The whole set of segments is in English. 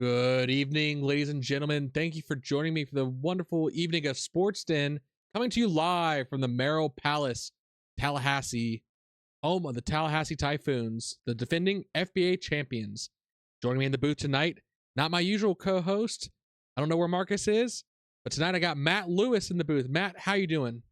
Good evening, ladies and gentlemen. Thank you for joining me for the wonderful evening of SportsDen, coming to you live from the Merrill Palace, Tallahassee, home of the Tallahassee Typhoons, the defending FBA champions. Joining me in the booth tonight, not my usual co-host. I don't know where Marcus is, but tonight I got Matt Lewis in the booth. Matt, how you doing?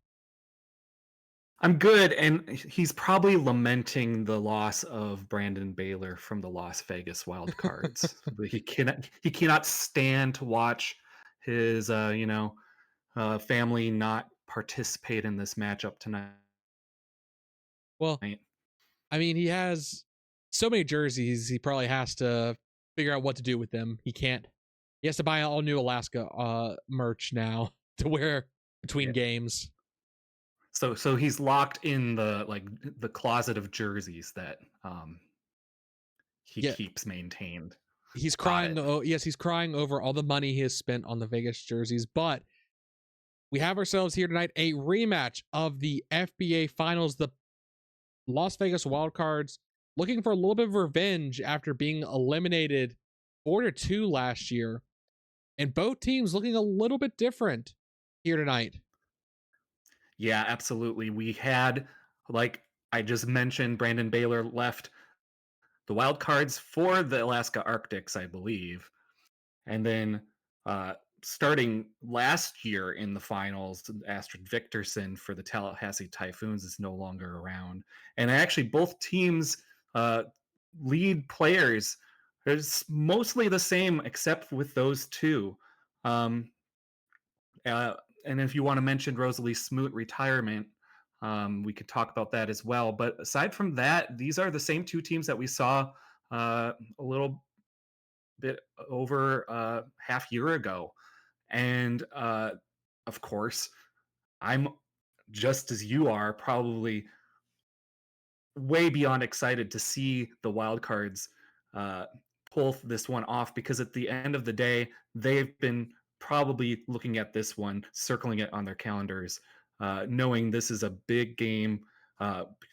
I'm good, and he's probably lamenting the loss of Brandon Baylor from the Las Vegas Wild Cards. But he cannot stand to watch his family not participate in this matchup tonight. Well, I mean, he has so many jerseys, he probably has to figure out what to do with them. He has to buy all new Alaska merch now to wear between Yeah. games. So he's locked in the closet of jerseys that he Yeah, keeps maintained. he's Got crying. it. Oh, yes, he's crying over all the money he has spent on the Vegas jerseys. But we have ourselves here tonight a rematch of the FBA Finals. The Las Vegas Wildcards looking for a little bit of revenge after being eliminated 4-2 last year, and both teams looking a little bit different here tonight. Yeah, absolutely. We had, like I just mentioned, Brandon Baylor left the wild cards for the Alaska Arctics, I believe. And then starting last year in the finals, Astrid Victorson for the Tallahassee Typhoons is no longer around. And actually, both teams' uh, lead players is mostly the same, except with those two. Um, uh, and if you want to mention Rosalie Smoot retirement, we could talk about that as well. But aside from that, these are the same two teams that we saw a little bit over half year ago. And of course, I'm just as you are, probably way beyond excited to see the wild cards uh, pull this one off, because at the end of the day, they've been probably looking at this one, circling it on their calendars, knowing this is a big game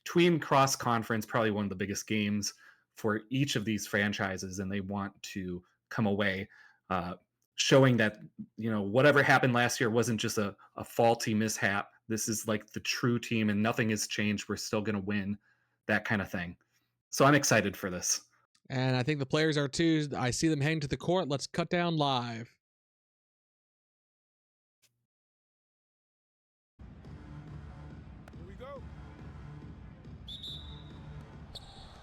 between cross conference, probably one of the biggest games for each of these franchises, and they want to come away uh, showing that whatever happened last year wasn't just a faulty mishap. This is like the true team, and nothing has changed. We're still going to win, that kind of thing. So I'm excited for this. And I think the players are too. I see them heading to the court. Let's cut down live. Here we go.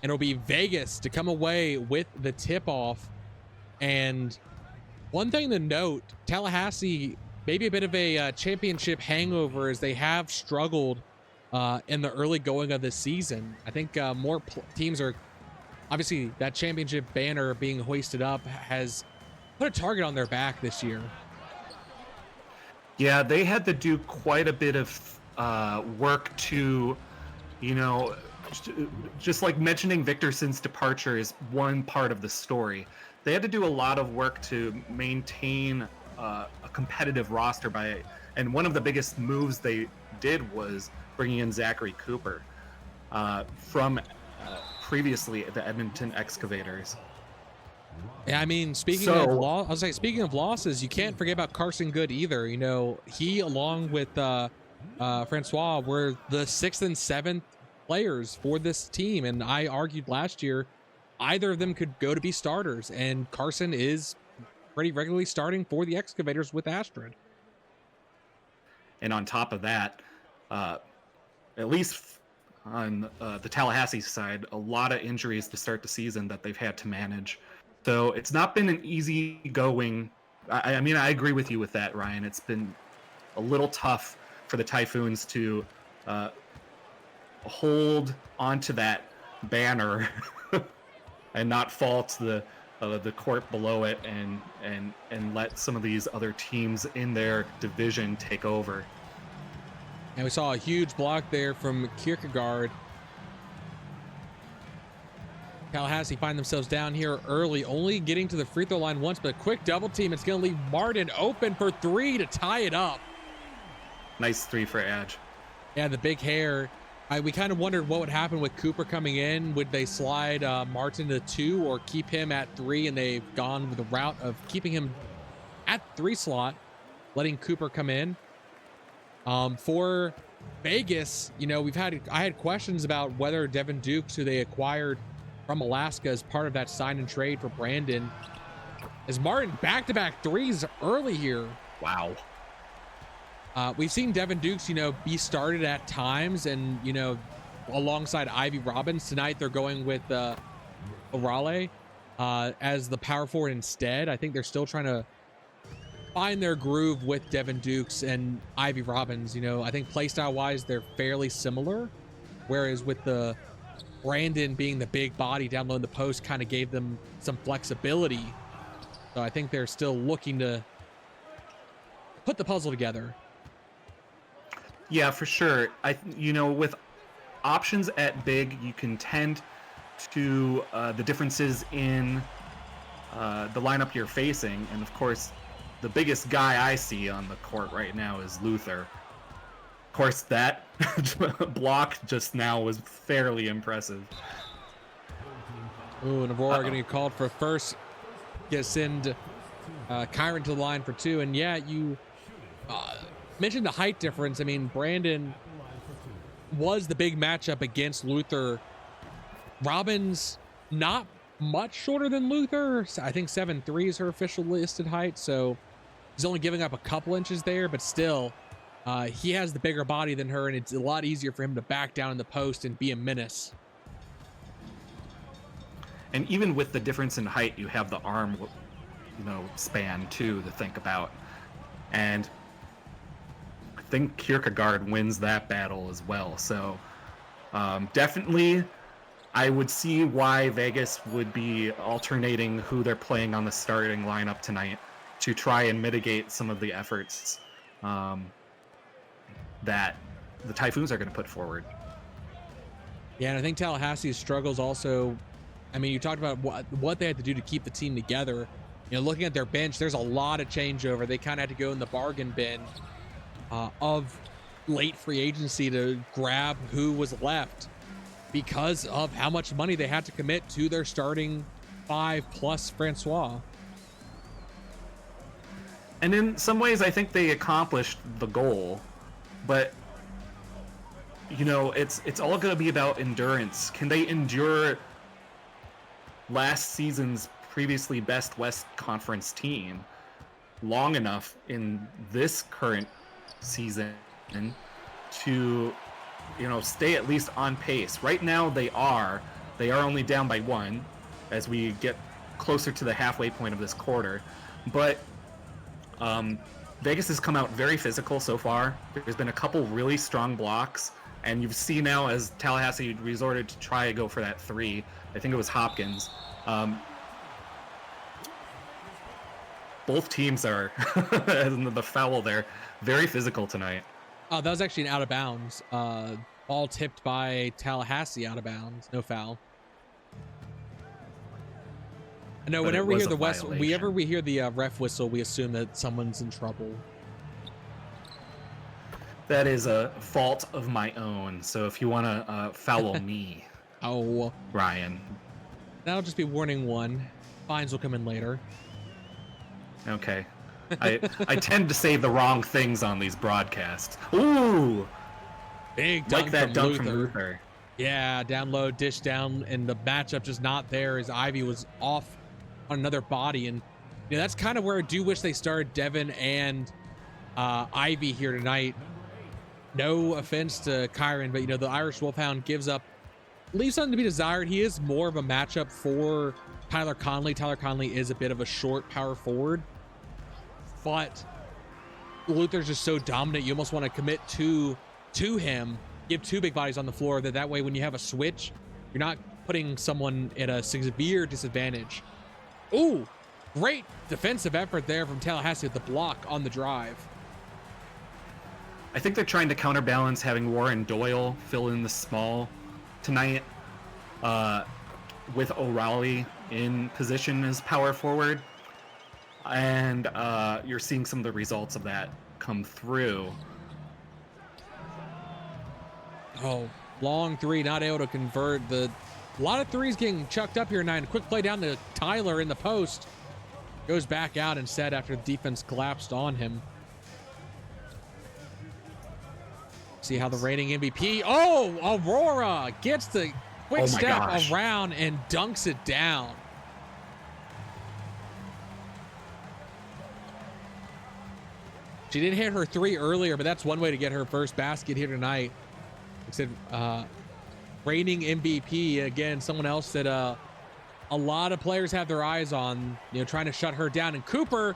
And it'll be Vegas to come away with the tip off. And one thing to note, Tallahassee, maybe a bit of a championship hangover, as they have struggled in the early going of the season. I think more teams are, obviously that championship banner being hoisted up has put a target on their back this year. Yeah, they had to do quite a bit of work to, you know, just like mentioning Victorson's departure is one part of the story. They had to do a lot of work to maintain a competitive roster and one of the biggest moves they did was bringing in Zachary Cooper from previously the Edmonton Excavators. Yeah, I mean, speaking of losses, you can't forget about Carson Good either. You know, he along with Francois were the 6th and 7th players for this team, and I argued last year either of them could go to be starters, and Carson is pretty regularly starting for the Excavators with Astrid. And on top of that, at least on the Tallahassee side, a lot of injuries to start the season that they've had to manage. So it's not been an easy going. I mean, I agree with you with that, Ryan. It's been a little tough for the Typhoons to hold onto that banner and not fall to the court below it and let some of these other teams in their division take over. And we saw a huge block there from Kierkegaard. Tallahassee find themselves down here early, only getting to the free throw line once, but a quick double team. It's going to leave Martin open for three to tie it up. Nice three for Edge. Yeah, the big hair We kind of wondered what would happen with Cooper coming in. Would they slide Martin to 2 or keep him at 3? And they've gone with the route of keeping him at 3 slot, letting Cooper come in. For Vegas, you know, I had questions about whether Devin Dukes, who they acquired from Alaska as part of that sign and trade for Brandon, as Martin back-to-back threes early here. Wow. We've seen Devin Dukes, you know, be started at times, and you know, alongside Ivy Robbins. Tonight they're going with Orale as the power forward instead. I think they're still trying to find their groove with Devin Dukes and Ivy Robbins. You know, I think playstyle wise they're fairly similar, whereas with the Brandon being the big body down low in the post kind of gave them some flexibility. So I think they're still looking to put the puzzle together. Yeah, for sure. You know, with options at big, you can tend to the differences in the lineup you're facing, and of course, the biggest guy I see on the court right now is Luther. Of course, that block just now was fairly impressive. Ooh, and Aurora getting called for first. Send Kyron to the line for 2, and yeah, you mentioned the height difference. I mean, Brandon was the big matchup against Luther. Robbins not much shorter than Luther. I think 7'3" is her official listed height, so he's only giving up a couple inches there, but still, he has the bigger body than her, and it's a lot easier for him to back down in the post and be a menace. And even with the difference in height, you have the arm, you know, span too to think about. And I think Kierkegaard wins that battle as well. So definitely, I would see why Vegas would be alternating who they're playing on the starting lineup tonight to try and mitigate some of the efforts that the Typhoons are going to put forward. Yeah, and I think Tallahassee's struggles also, I mean, you talked about what they had to do to keep the team together. You know, looking at their bench, there's a lot of changeover. They kind of had to go in the bargain bin of late free agency to grab who was left because of how much money they had to commit to their starting 5 plus Francois. And in some ways, I think they accomplished the goal, but you know, it's all going to be about endurance. Can they endure last season's previously best West Conference team long enough in this current season to, you know, stay at least on pace? Right now they are only down by 1 as we get closer to the halfway point of this quarter, but Vegas has come out very physical so far. There's been a couple really strong blocks, and you've seen now as Tallahassee resorted to try to go for that 3. I think it was Hopkins. Both teams are the foul there, very physical tonight. Oh, that was actually an out of bounds. Ball tipped by Tallahassee out of bounds. No foul. I know whenever we hear we hear the ref whistle, we assume that someone's in trouble. That is a fault of my own. So if you want to foul me, oh, Ryan, that'll just be warning 1. Fines will come in later. Okay. I tend to say the wrong things on these broadcasts. Ooh, big dunk, like that from dunk Luther. from Luther. Yeah, down low, dish down, and the matchup just not there as Ivy was off on another body. And you know, that's kind of where I do wish they started Devin and Ivy here tonight. No offense to Kyron, but you know, the Irish Wolfhound leaves something to be desired. He is more of a matchup for Tyler Conley. Tyler Conley is a bit of a short power forward, but Luther's just so dominant. You almost want to commit to him, give 2 big bodies on the floor. That way, when you have a switch, you're not putting someone at a severe disadvantage. Ooh, great defensive effort there from Tallahassee with the block on the drive. I think they're trying to counterbalance having Warren Doyle fill in the small tonight with O'Reilly in position as power forward. And you're seeing some of the results of that come through. Oh, Long three, not able to convert. A lot of threes getting chucked up here tonight. A quick play down to Tyler in the post. Goes back out instead after the defense collapsed on him. See how the reigning MVP. Oh, Aurora gets the quick step around and dunks it down. She didn't hit her three earlier, but that's one way to get her first basket here tonight. Like I said, reigning MVP, again, someone else that a lot of players have their eyes on, trying to shut her down. And Cooper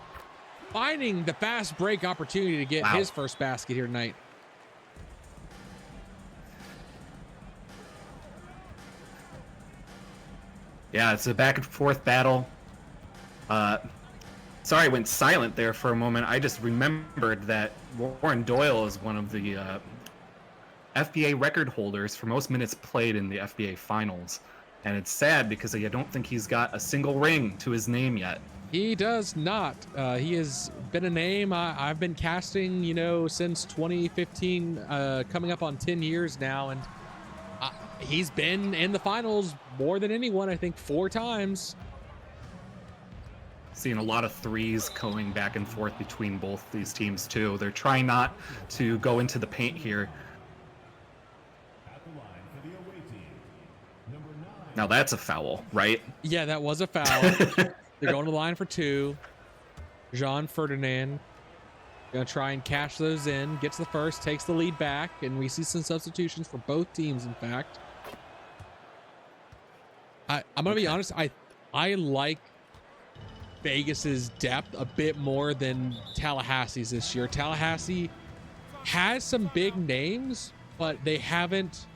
finding the fast break opportunity to get his first basket here tonight. Yeah, it's a back and forth battle. Sorry, I went silent there for a moment. I just remembered that Warren Doyle is one of the FBA record holders for most minutes played in the FBA finals. And it's sad because I don't think he's got a single ring to his name yet. He does not. He has been a name I've been casting, since 2015, coming up on 10 years now. And he's been in the finals more than anyone, I think 4 times. Seeing a lot of threes going back and forth between both these teams too. They're trying not to go into the paint here. Now that's a foul, right? Yeah, that was a foul. They're going to the line for 2. Jean Ferdinand gonna try and cash those in. Gets the first, takes the lead back, and we see some substitutions for both teams. In fact, I'm gonna be honest. I like Vegas's depth a bit more than Tallahassee's this year. Tallahassee has some big names, but they haven't.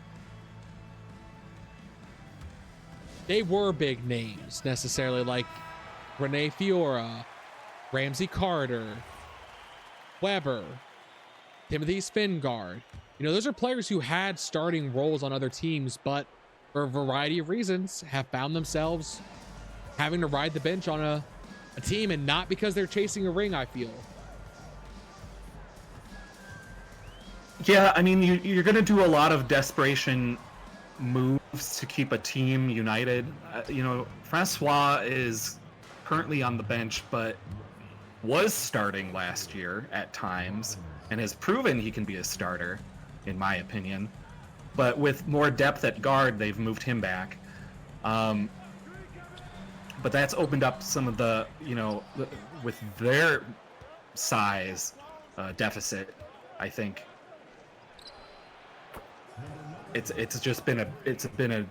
They were big names necessarily, like Renee Fiora, Ramsey Carter, Weber, Timothy Spingard. Those are players who had starting roles on other teams, but for a variety of reasons have found themselves having to ride the bench on a team, and not because they're chasing a ring, I feel. Yeah, I mean, you're going to do a lot of desperation moves to keep a team united. Francois is currently on the bench, but was starting last year at times and has proven he can be a starter, in my opinion. But with more depth at guard, they've moved him back. But that's opened up some of the, with their size deficit, I think. It's been a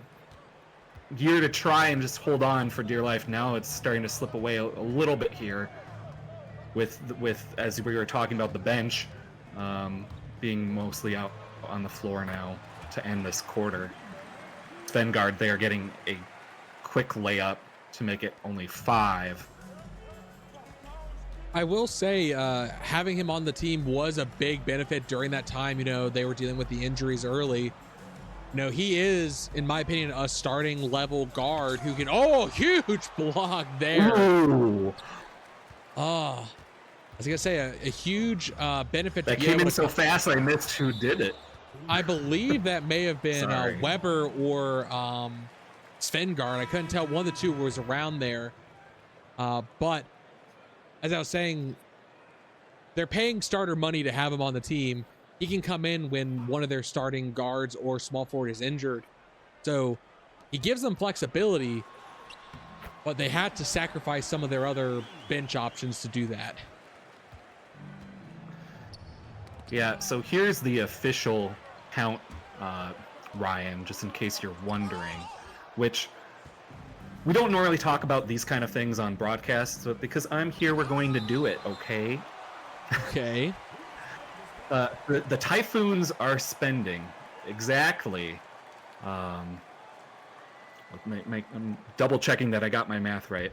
year to try and just hold on for dear life. Now it's starting to slip away a little bit here with as we were talking about the bench being mostly out on the floor now to end this quarter. Svengard there getting a quick layup to make it only 5. I will say having him on the team was a big benefit during that time. They were dealing with the injuries early. He is, in my opinion, a starting level guard who can, huge block there. Ooh. I was gonna say a huge benefit. That came in so fast I missed who did it. I believe that may have been Weber or Svengard. I couldn't tell. One of the two was around there. But as I was saying, they're paying starter money to have him on the team. He can come in when one of their starting guards or small forward is injured. So he gives them flexibility, but they had to sacrifice some of their other bench options to do that. Yeah, so here's the official count, Ryan, just in case you're wondering, which we don't normally talk about these kind of things on broadcasts, but because I'm here, we're going to do it, okay? Okay. The Typhoons are spending exactly. I'm double checking that I got my math right.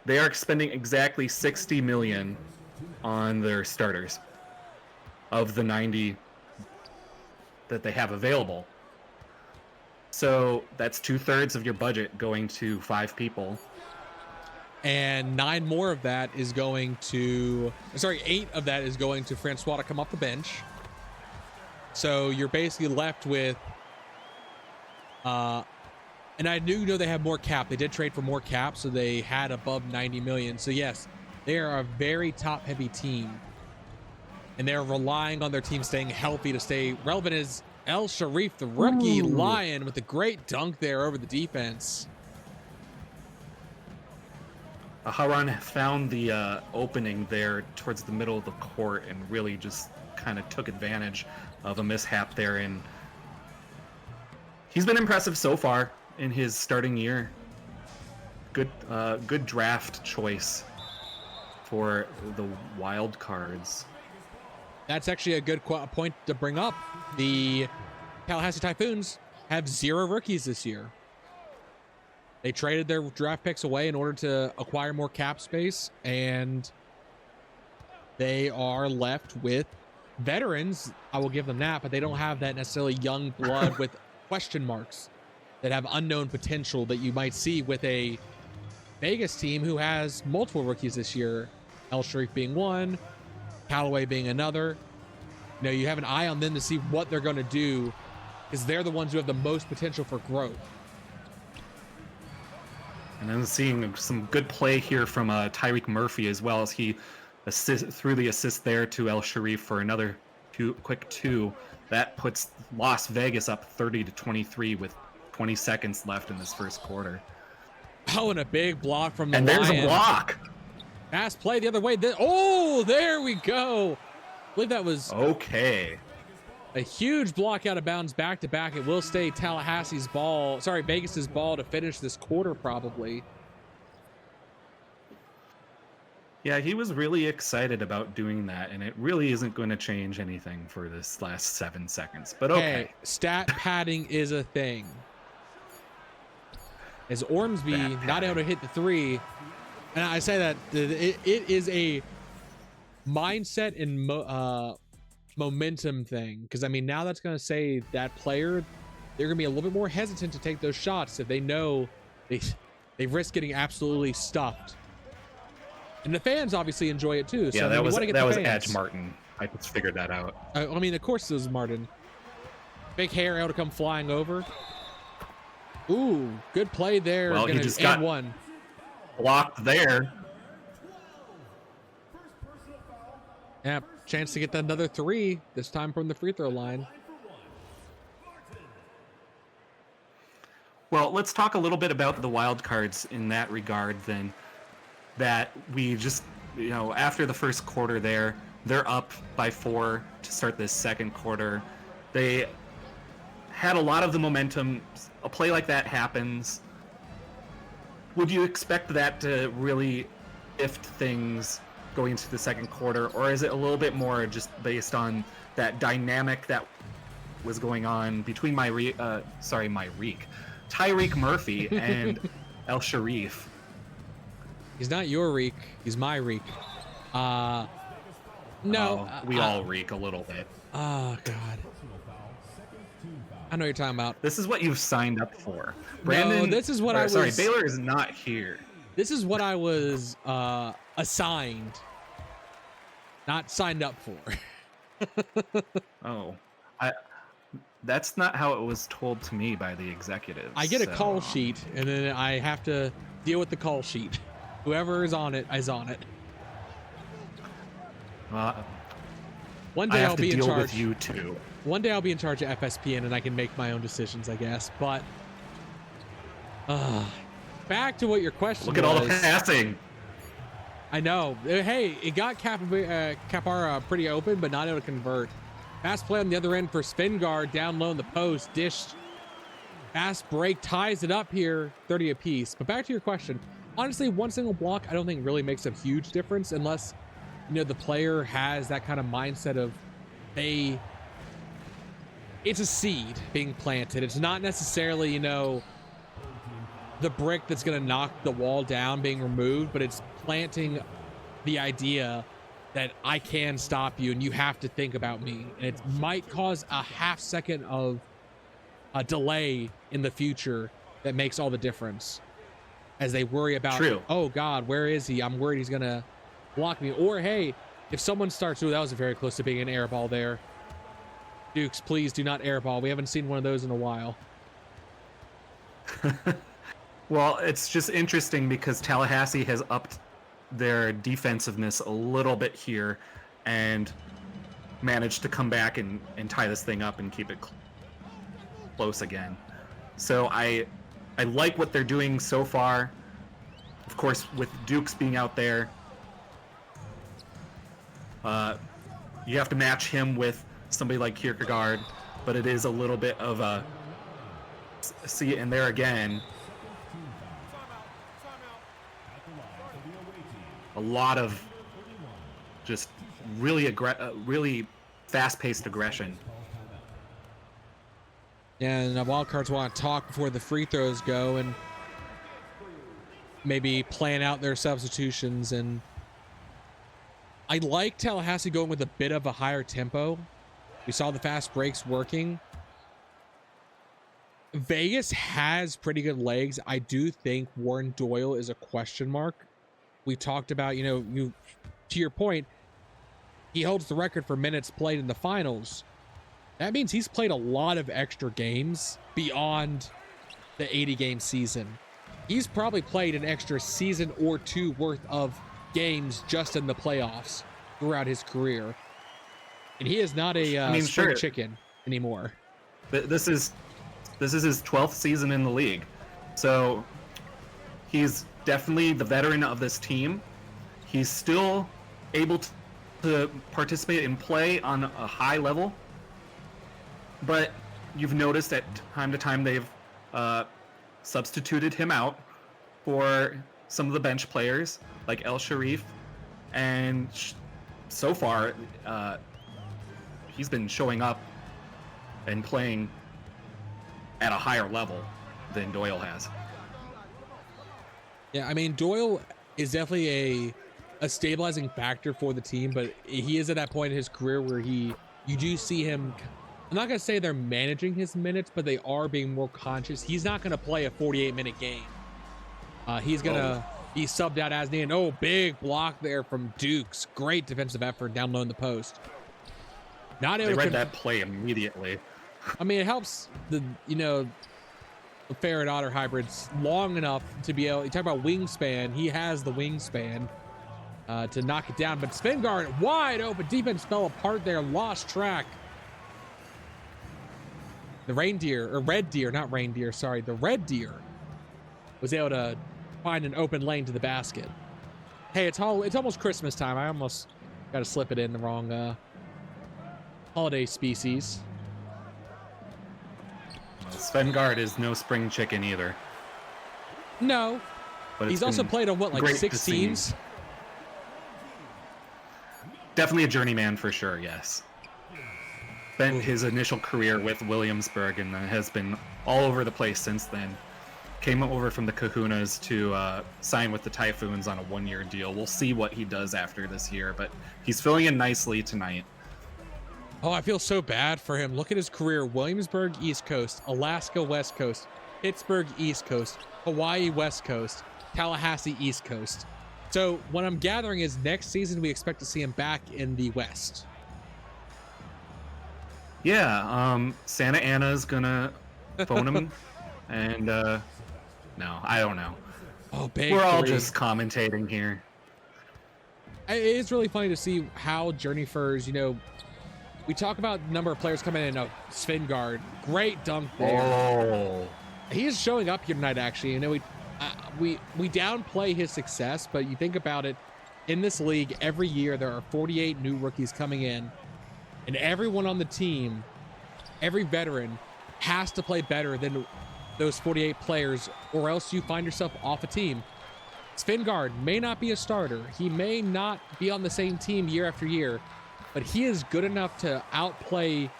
They are spending exactly $60 million on their starters of the 90 that they have available. So that's 2/3 of your budget going to 5 people. And 9 more of that is going to, sorry, 8 of that is going to Francois to come off the bench. So you're basically left with, and I do know they have more cap. They did trade for more cap, so they had above 90 million. So yes, they are a very top heavy team, and they're relying on their team staying healthy to stay relevant. Is El Sharif, the rookie Lion, with a great dunk there over the defense. Haran found the opening there towards the middle of the court and really just kind of took advantage of a mishap there. And he's been impressive so far in his starting year. Good draft choice for the wild cards. That's actually a good point to bring up. The Tallahassee Typhoons have 0 rookies this year. They traded their draft picks away in order to acquire more cap space, and they are left with veterans. I will give them that, but they don't have that necessarily young blood with question marks that have unknown potential that you might see with a Vegas team who has multiple rookies this year. El Sharif being one, Callaway being another. You know, you have an eye on them to see what they're going to do, because they're the ones who have the most potential for growth. And then seeing some good play here from Tyreek Murphy as well, as he threw the assist there to El Sharif for another quick two. That puts Las Vegas up 30-23 with 20 seconds left in this first quarter. Oh, and a big block from the And there's a block. Fast play the other way. Oh, there we go. I believe that was okay. A huge block out of bounds back to back. It will stay Tallahassee's ball. Sorry, Vegas's ball to finish this quarter probably. Yeah, he was really excited about doing that, and it really isn't going to change anything for this last 7 seconds. But okay. Hey, stat padding is a thing. As Ormsby not able to hit the 3, and I say that it is a mindset and momentum thing, because I mean, now that's going to say that player, they're going to be a little bit more hesitant to take those shots if they know they risk getting absolutely stuffed. And the fans obviously enjoy it too. So yeah, that was Edge Martin. I just figured that out. I mean, of course it was Martin. Big hair able to come flying over. Ooh, good play there. Well, he just got one blocked there. Yeah, chance to get another 3, this time from the free throw line. Well, let's talk a little bit about the wild cards in that regard then. That we just, you know, after the first quarter there, they're up by 4 to start this second quarter. They had a lot of the momentum. A play like that happens. Would you expect that to really shift things going into the second quarter, or is it a little bit more just based on that dynamic that was going on between Tyreek Murphy and El Sharif? He's not your reek, he's my reek. No, we all reek a little bit. Oh God, I know what you're talking about. This is what you've signed up for, Brandon. No, this is what I was. Sorry, Baylor is not here. This is what I was assigned, not signed up for. Oh, that's not how it was told to me by the executives. I get a call sheet, and then I have to deal with the call sheet. Whoever is on it is on it. One day I'll be in charge. With you too. One day I'll be in charge of FSPN, and I can make my own decisions, I guess. But back to what your question was. Look at all the passing. I know. Hey, it got Capara pretty open, but not able to convert. Fast play on the other end for Svengard, down low in the post, dished. Fast break ties it up here, 30 apiece. But back to your question. Honestly, one single block I don't think really makes a huge difference unless, you know, the player has that kind of mindset of it's a seed being planted. It's not necessarily, you know, the brick that's going to knock the wall down being removed, but it's planting the idea that I can stop you and you have to think about me. And it might cause a half second of a delay in the future that makes all the difference. as they worry about, True. oh God, where is he? I'm worried he's going to block me. Or, hey, if someone starts, that was very close to being an air ball there. Dukes, please do not air ball. We haven't seen one of those in a while. Well, it's just interesting because Tallahassee has upped their defensiveness a little bit here and managed to come back and tie this thing up and keep it close again. So I like what they're doing so far. Of course, with Dukes being out there, you have to match him with somebody like Kierkegaard, but it is a little bit of a see it in there again. A lot of just really fast-paced aggression. And wildcards want to talk before the free throws go and maybe plan out their substitutions. And I like Tallahassee going with a bit of a higher tempo. We saw the fast breaks working. Vegas has pretty good legs. I do think Warren Doyle is a question mark. We talked about, to your point, he holds the record for minutes played in the finals. That means he's played a lot of extra games beyond the 80-game season. He's probably played an extra season or two worth of games just in the playoffs throughout his career. And he is not a spring chicken anymore. This is his 12th season in the league. So he's definitely the veteran of this team. He's still able to participate and play on a high level. But you've noticed that time to time they've substituted him out for some of the bench players like El Sharif. And so far, he's been showing up and playing at a higher level than Doyle has. Yeah, I mean, Doyle is definitely a stabilizing factor for the team, but he is at that point in his career where you do see him. I'm not going to say they're managing his minutes, but they are being more conscious. He's not going to play a 48-minute game. He's going to be subbed out as needed. Oh, big block there from Dukes. Great defensive effort down low in the post. Not able they read that play immediately. I mean, it helps the Ferret Otter hybrids long enough to be able. You talk about wingspan. He has the wingspan to knock it down. But Svengard wide open. Defense fell apart there. Lost track. The reindeer, or red deer, not reindeer. Sorry, the red deer was able to find an open lane to the basket. Hey, it's almost Christmas time. I almost got to slip it in the wrong holiday species. Svengard is no spring chicken either. No, but he's also played on what, like 6 teams? Definitely a journeyman for sure, yes. Spent his initial career with Williamsburg and has been all over the place since then. Came over from the Kahunas to sign with the Typhoons on a 1-year deal. We'll see what he does after this year, but he's filling in nicely tonight. Oh, I feel so bad for him. Look at his career. Williamsburg, East Coast. Alaska, West Coast. Pittsburgh, East Coast. Hawaii, West Coast. Tallahassee, East Coast. So what I'm gathering is next season we expect to see him back in the West. Yeah, Santa Ana's gonna phone him, and no, I don't know. Oh, big We're all three. just commentating here. It's really funny to see how Journey Furs, we talk about the number of players coming in. Svengard, great dunk there. Oh, He is showing up here tonight, actually. We downplay his success, but you think about it, in this league, every year there are 48 new rookies coming in, and everyone on the team, every veteran, has to play better than those 48 players, or else you find yourself off a team. Svengard may not be a starter. He may not be on the same team year after year, but he is good enough to outplay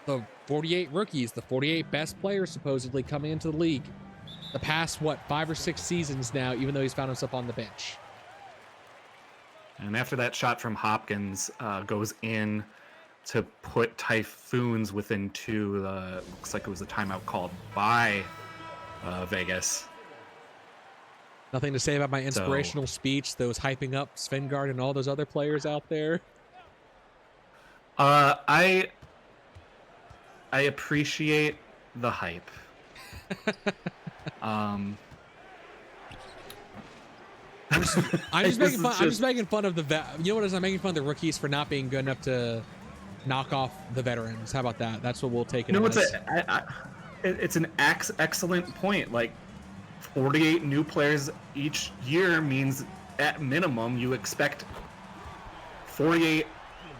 the 48 rookies, the 48 best players supposedly coming into the league. The past, 5 or 6 seasons now, even though he's found himself on the bench. and after that shot from Hopkins goes in to put Typhoons within 2, looks like it was a timeout called by Vegas. Nothing to say about my So- inspirational speech, those hyping up Svengard and all those other players out there. I appreciate the hype. I'm just This making fun. is I'm just making fun of you know what it is? I'm making fun of the rookies for not being good enough to knock off the veterans. How about that? That's what we'll take it No, as. it's an excellent point. Like 48 new players each year means at minimum you expect 48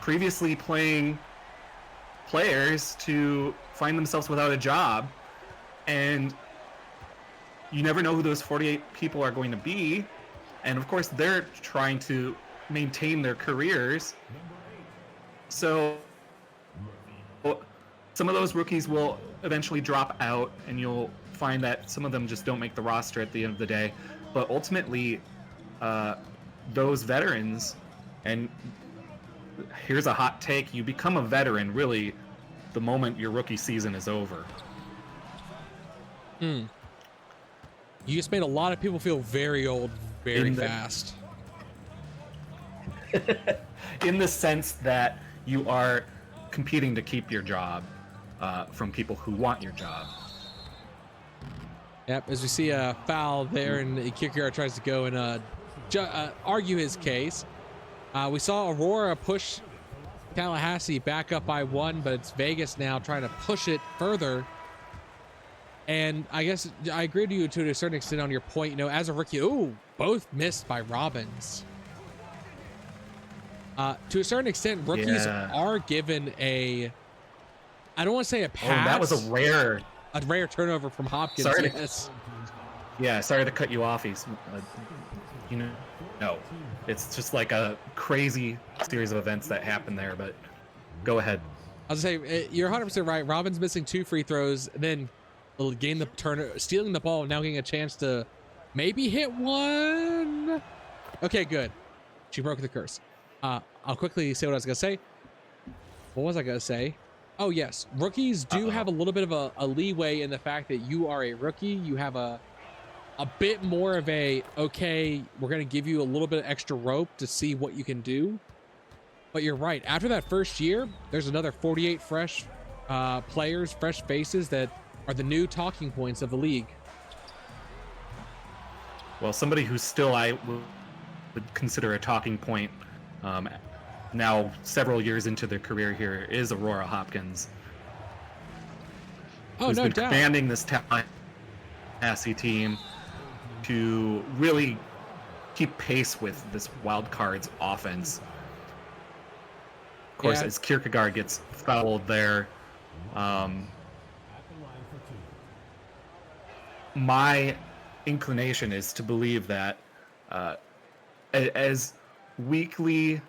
previously playing players to find themselves without a job, and you never know who those 48 people are going to be, and of course they're trying to maintain their careers. So some of those rookies will eventually drop out, and you'll find that some of them just don't make the roster at the end of the day. But ultimately, those veterans, and here's a hot take, you become a veteran really the moment your rookie season is over. You just made a lot of people feel very old very fast. In the sense that you are competing to keep your job from people who want your job. Yep, as we see a foul there, and Kierkegaard tries to go and argue his case. We saw Aurora push Tallahassee back up by 1, but it's Vegas now trying to push it further. And I guess I agree with you to a certain extent on your point. You know, as a rookie, both missed by Robbins. To a certain extent, rookies are given a, I don't want to say a pass. Oh, that was a rare turnover from Hopkins. Sorry sorry to cut you off. No, it's just like a crazy series of events that happened there. But go ahead. I was gonna say you're 100% right. Robbins missing 2 free throws, then will gain the turn, stealing the ball, now getting a chance to maybe hit one. Okay, good. She broke the curse. I'll quickly say what I was gonna say. What was I gonna say? Oh yes, rookies do have a little bit of a leeway in the fact that you are a rookie. You have a bit more of a, okay, we're gonna give you a little bit of extra rope to see what you can do. But you're right. After that first year, there's another 48 fresh players, fresh faces that are the new talking points of the league. Well, somebody who still I would consider a talking point now several years into their career here is Aurora Hopkins. Oh, who's no been doubt. commanding this Tallahassee team to really keep pace with this wild cards offense. Of course, as Kierkegaard gets fouled there, my inclination is to believe that as weekly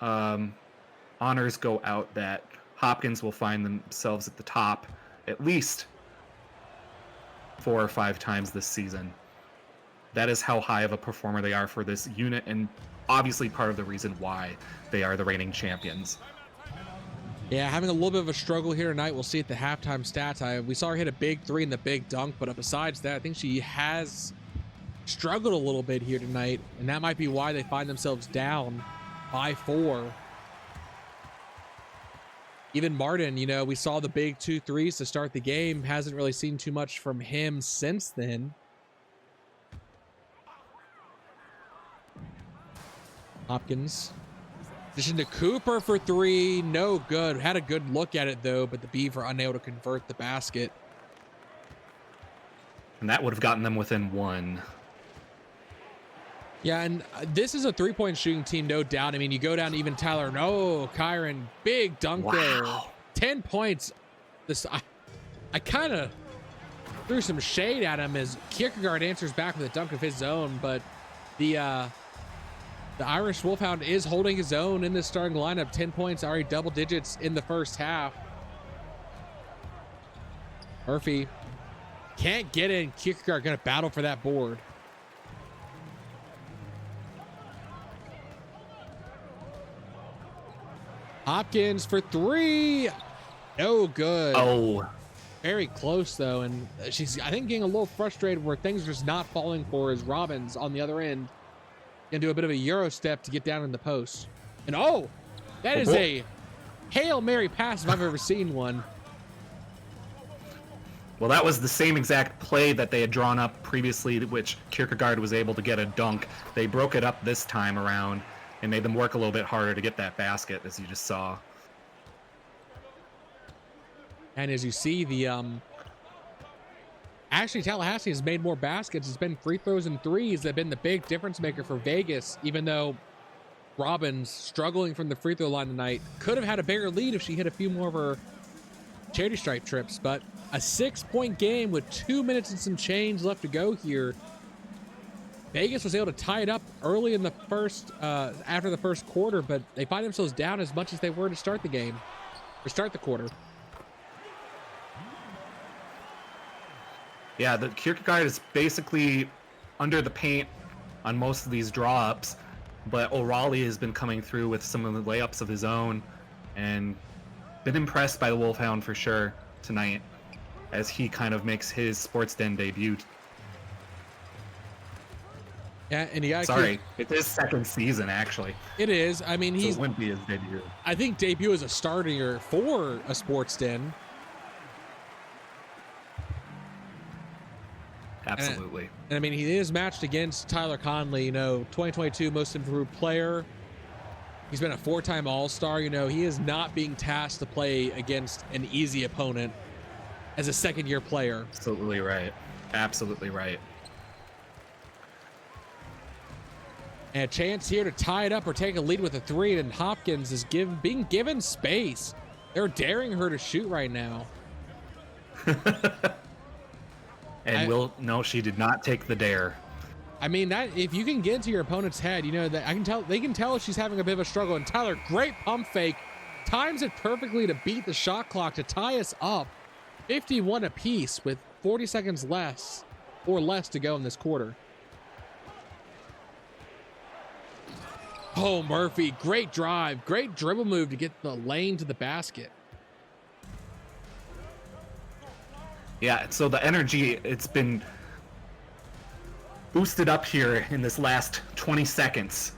honors go out, that Hopkins will find themselves at the top at least 4 or 5 times this season. That is how high of a performer they are for this unit, and obviously part of the reason why they are the reigning champions. Yeah, having a little bit of a struggle here tonight. We'll see at the halftime stats. We saw her hit a big 3 in the big dunk, but besides that, I think she has struggled a little bit here tonight, and that might be why they find themselves down by 4. Even Martin, you know, we saw the big 2 threes to start the game. Hasn't really seen too much from him since then. Hopkins. Addition to Cooper for 3. No good. Had a good look at it, though, but the Beaver unable to convert the basket. And that would have gotten them within 1. Yeah, and this is a 3-point shooting team, no doubt. I mean, you go down to even Tyler. No, Kyron, big dunk there. 10 points. I kind of threw some shade at him as Kierkegaard answers back with a dunk of his own, but the Irish Wolfhound is holding his own in this starting lineup. 10 points, already double digits in the first half. Murphy can't get in. Kierkegaard gonna battle for that board. Hopkins for 3. No good. Oh, very close though, and she's, I think, getting a little frustrated where things are just not falling for her as Robbins on the other end gonna do a bit of a Euro step to get down in the post. And oh, that is a Hail Mary pass if I've ever seen one. Well, that was the same exact play that they had drawn up previously, which Kierkegaard was able to get a dunk. They broke it up this time around and made them work a little bit harder to get that basket, as you just saw. And as you see, the actually Tallahassee has made more baskets. It's been free throws and threes that have been the big difference maker for Vegas, even though Robbins, struggling from the free throw line tonight, could have had a bigger lead if she hit a few more of her charity stripe trips. But a 6-point game with 2 minutes and some change left to go here. Vegas was able to tie it up early in the first, after the first quarter, but they find themselves down as much as they were to start the game, or start the quarter. Yeah, the Kierkegaard is basically under the paint on most of these draw-ups, but O'Reilly has been coming through with some of the layups of his own and been impressed by the Wolfhound for sure tonight as he kind of makes his SportsDen debut. Yeah, and he Sorry, it's his second season actually. It is. I mean, So it wouldn't be his debut. I think debut as a starter for a SportsDen. Absolutely. And I mean, he is matched against Tyler Conley, 2022 most improved player. He's been a 4-time All-Star. He is not being tasked to play against an easy opponent as a second-year player. Absolutely right. Absolutely right. And a chance here to tie it up or take a lead with a 3, and Hopkins is being given space. They're daring her to shoot right now. And no, she did not take the dare. I mean, that if you can get into your opponent's head, that I can tell, they can tell she's having a bit of a struggle. And Tyler, great pump fake, times it perfectly to beat the shot clock to tie us up 51 apiece with 40 seconds less to go in this quarter. Oh, Murphy, great drive, great dribble move to get the lane to the basket. Yeah, so the energy, it's been boosted up here in this last 20 seconds.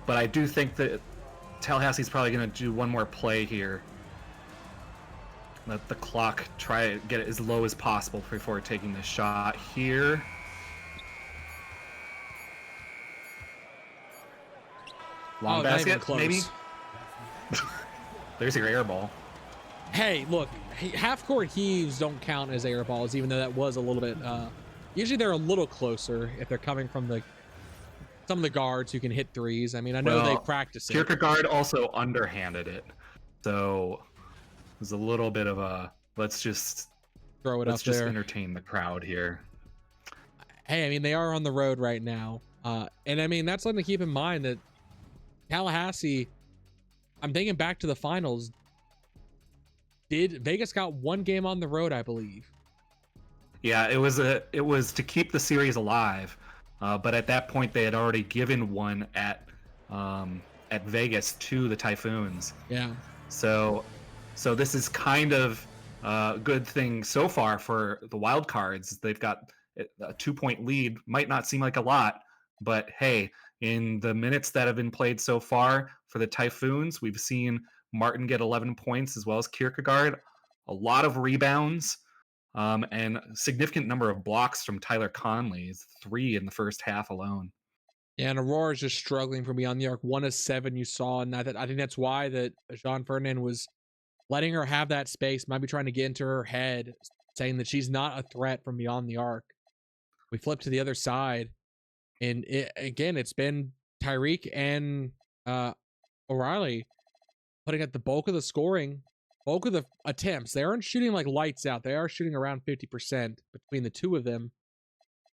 But I do think that Tallahassee's probably going to do one more play here. Let the clock try to get it as low as possible before taking the shot here. Long basket, maybe? There's your air ball. Hey, look, half-court heaves don't count as air balls, even though that was a little bit... usually they're a little closer if they're coming from some of the guards who can hit threes. I mean, I know they practice it. Kierkegaard also underhanded it. So there's a little bit of a... Let's just entertain the crowd here. Hey, I mean, they are on the road right now. And I mean, that's something to keep in mind that Tallahassee, I'm thinking back to the finals. Vegas got one game on the road, I believe. Yeah, it was to keep the series alive, but at that point they had already given one at Vegas to the Typhoons. Yeah. So this is kind of a good thing so far for the wild cards. They've got a 2-point lead. Might not seem like a lot, but hey, in the minutes that have been played so far for the Typhoons, we've seen Martin get 11 points as well as Kierkegaard, a lot of rebounds, and a significant number of blocks from Tyler Conley, 3 in the first half alone. Yeah, and Aurora's just struggling from beyond the arc. 1 of 7 you saw, and I think that's why that Jean Ferdinand was letting her have that space, might be trying to get into her head, saying that she's not a threat from beyond the arc. We flip to the other side, and it's been Tyreek and O'Reilly putting at the bulk of the scoring, bulk of the attempts. They aren't shooting like lights out. They are shooting around 50% between the two of them.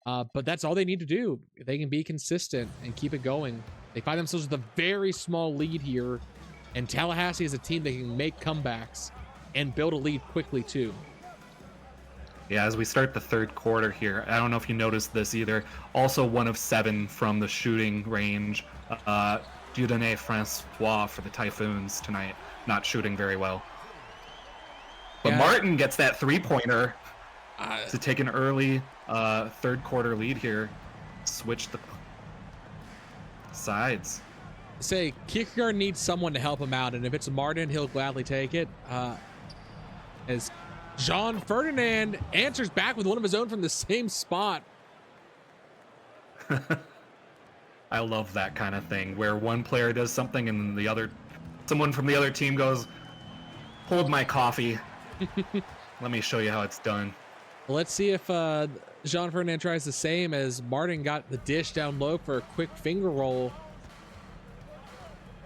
But that's all they need to do. If they can be consistent and keep it going. They find themselves with a very small lead here. And Tallahassee is a team that can make comebacks and build a lead quickly too. Yeah, as we start the third quarter here, I don't know if you noticed this either. Also 1 of 7 from the shooting range. Dieudonné Francois for the Typhoons tonight, not shooting very well. But yeah. Martin gets that 3-pointer to take an early third quarter lead here. Switch the sides. Say Kierkegaard needs someone to help him out, and if it's Martin, he'll gladly take it. As Jean Ferdinand answers back with one of his own from the same spot. I love that kind of thing where one player does something and someone from the other team goes, "Hold my coffee. Let me show you how it's done." Let's see if Jean Ferdinand tries the same, as Martin got the dish down low for a quick finger roll.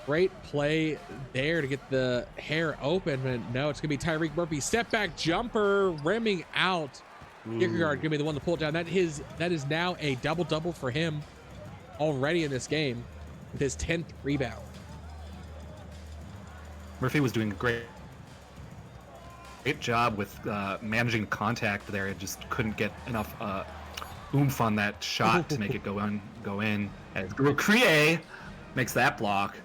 Great play there to get the hair open, but no, it's gonna be Tyreek Murphy. Step back jumper, rimming out. Kierkegaard gonna be the one to pull it down. That is now a double-double for him already in this game with his 10th rebound. Murphy was doing a great job with managing contact there. It just couldn't get enough oomph on that shot to make it go in. As Kriye makes that block.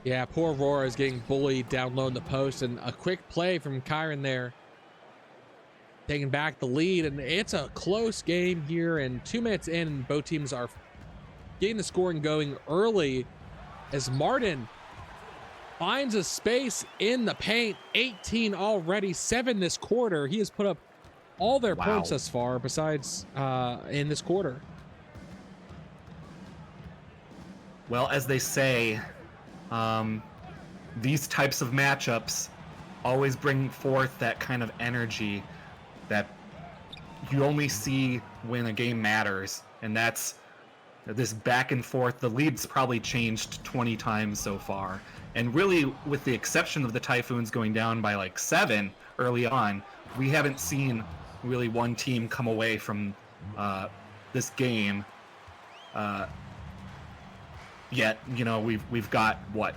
Yeah, poor Aurora is getting bullied down low in the post, and a quick play from Kyron there, taking back the lead. And it's a close game here, and 2 minutes in, both teams are getting the scoring going early as Martin finds a space in the paint. 18 already, 7 this quarter. He has put up all their points thus far, besides in this quarter. Well, as they say, these types of matchups always bring forth that kind of energy that you only see when a game matters, and that's this back and forth. The lead's probably changed 20 times so far, and really, with the exception of the Typhoons going down by like 7 early on, we haven't seen really one team come away from this game yet. You know, we've got what,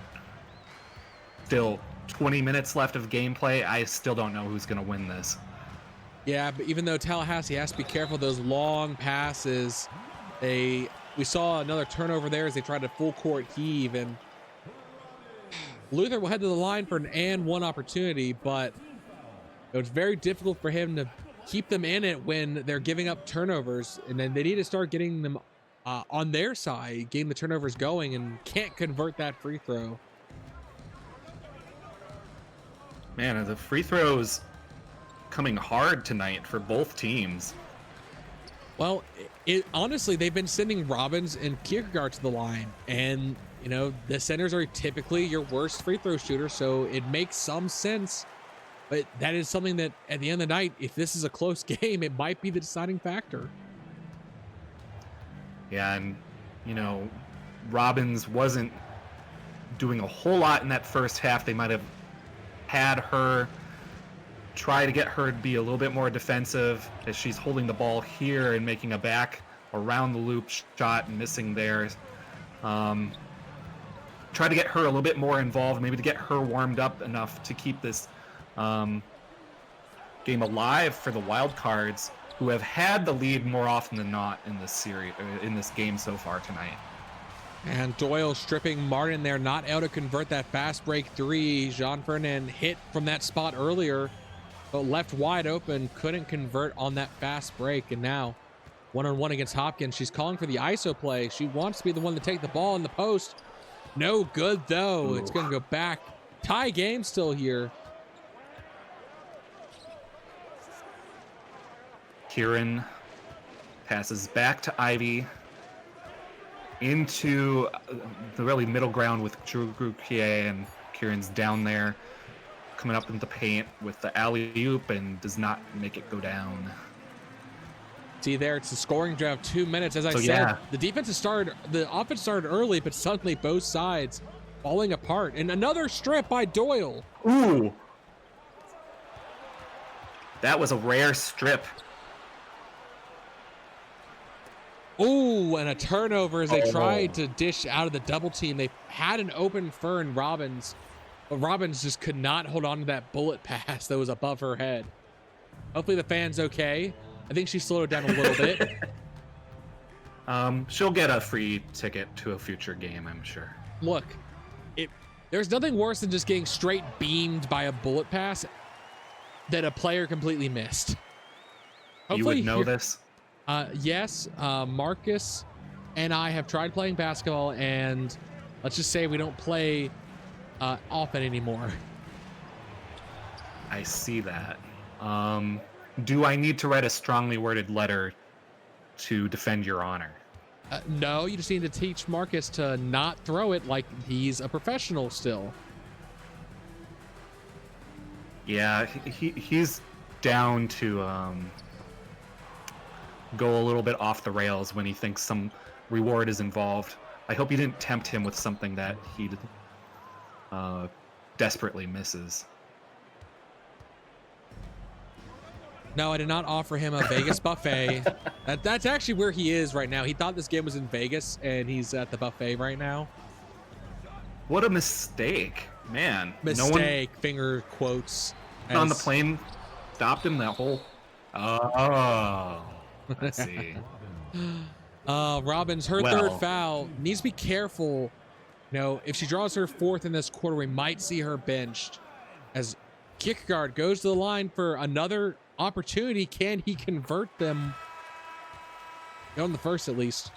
still 20 minutes left of gameplay. I still don't know who's going to win this. Yeah, but even though Tallahassee has to be careful of those long passes, we saw another turnover there as they tried to full court heave, and Luther will head to the line for an and one opportunity, but it was very difficult for him to keep them in it when they're giving up turnovers, and then they need to start getting them on their side, getting the turnovers going, and can't convert that free throw. Man, the free throws coming hard tonight for both teams. Well, honestly, they've been sending Robbins and Kierkegaard to the line, and you know, the centers are typically your worst free throw shooter, so it makes some sense. But that is something that at the end of the night, if this is a close game, it might be the deciding factor. Yeah, and you know, Robbins wasn't doing a whole lot in that first half. They might have had her try to get her to be a little bit more defensive as she's holding the ball here and making a back around the loop shot and missing theirs. Try to get her a little bit more involved, maybe to get her warmed up enough to keep this game alive for the wild cards, who have had the lead more often than not in this series, in this game so far tonight. And Doyle stripping Martin there, not able to convert that fast break three. Jean Ferdinand hit from that spot earlier, but left wide open, couldn't convert on that fast break. And now one-on-one against Hopkins. She's calling for the ISO play. She wants to be the one to take the ball in the post. No good though. Ooh. It's going to go back. Tie game still here. Kieran passes back to Ivy into the really middle ground with Drew Grukier, and Kieran's down there coming up in the paint with the alley-oop and does not make it go down. See there, it's the scoring drive, 2 minutes. As I said, the offense started early, but suddenly both sides falling apart. And another strip by Doyle. Ooh. That was a rare strip. Ooh, and a turnover as they tried to dish out of the double team. They had an open Fern Robbins, but Robbins just could not hold on to that bullet pass that was above her head. Hopefully the fan's okay. I think she slowed it down a little bit. She'll get a free ticket to a future game, I'm sure. Look, there's nothing worse than just getting straight beamed by a bullet pass that a player completely missed. You Hopefully would know here- this. Yes, Marcus and I have tried playing basketball, and let's just say we don't play often anymore. I see that. Do I need to write a strongly worded letter to defend your honor? No, you just need to teach Marcus to not throw it like he's a professional still. Yeah, he's down to go a little bit off the rails when he thinks some reward is involved. I hope you didn't tempt him with something that he desperately misses. No, I did not offer him a Vegas buffet. That's actually where he is right now. He thought this game was in Vegas, and he's at the buffet right now. What a mistake, man! Mistake, finger quotes. No one on the plane stopped him that whole. Oh, let's see. Robin's her third foul. Needs to be careful. You know, if she draws her fourth in this quarter, we might see her benched. As Kierkegaard goes to the line for another opportunity. Can he convert them? On the first, at least.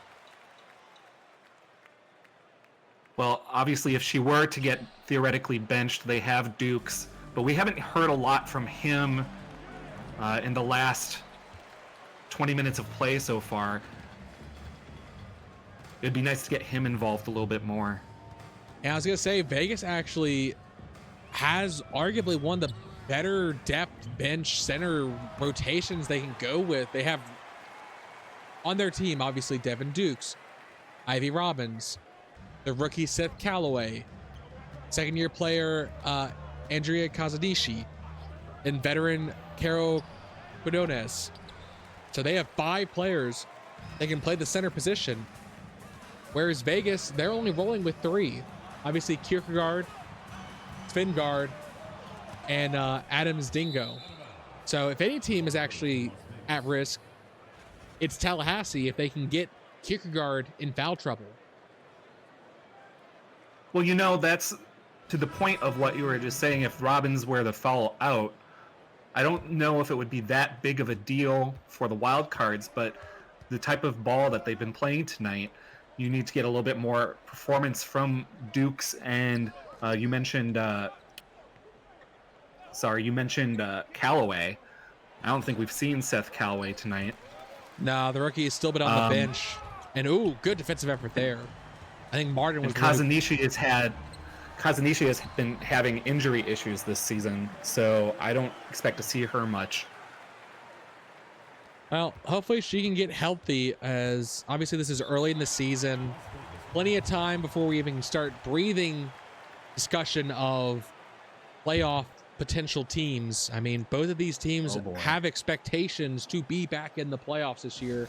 Well, obviously, if she were to get theoretically benched, they have Dukes, but we haven't heard a lot from him in the last 20 minutes of play so far. It'd be nice to get him involved a little bit more. And I was gonna say, Vegas actually has arguably one of the better depth bench center rotations they can go with. They have on their team, obviously, Devin Dukes, Ivy Robbins, the rookie Seth Calloway, second-year player Andrea Kazadishi, and veteran Caro Quinones. So they have 5 players that can play the center position. Whereas Vegas, they're only rolling with 3. Obviously, Kierkegaard, Svingard, and Adams Dingo. So if any team is actually at risk, it's Tallahassee if they can get Kierkegaard in foul trouble. Well, you know, that's to the point of what you were just saying. If Robbins were to foul out, I don't know if it would be that big of a deal for the wild cards, but the type of ball that they've been playing tonight, you need to get a little bit more performance from Dukes. And you mentioned Callaway. I don't think we've seen Seth Callaway tonight. Nah, the rookie has still been on the bench. And ooh, good defensive effort there. I think Martin was. Kazanishi has been having injury issues this season, so I don't expect to see her much. Well, hopefully she can get healthy, as obviously this is early in the season. Plenty of time before we even start breathing discussion of playoff potential teams. I mean, both of these teams have expectations to be back in the playoffs this year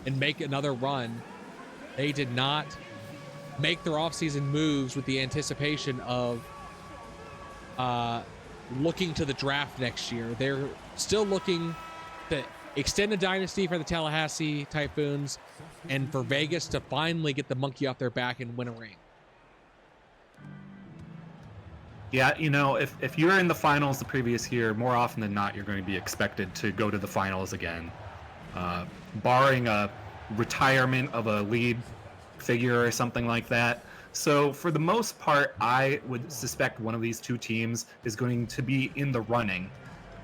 and make another run. They did not make their offseason moves with the anticipation of looking to the draft next year. They're still looking to extend a dynasty for the Tallahassee Typhoons and for Vegas to finally get the monkey off their back and win a ring. Yeah, you know, if you're in the finals the previous year, more often than not, you're going to be expected to go to the finals again. Barring a retirement of a lead figure or something like that. So for the most part, I would suspect one of these two teams is going to be in the running.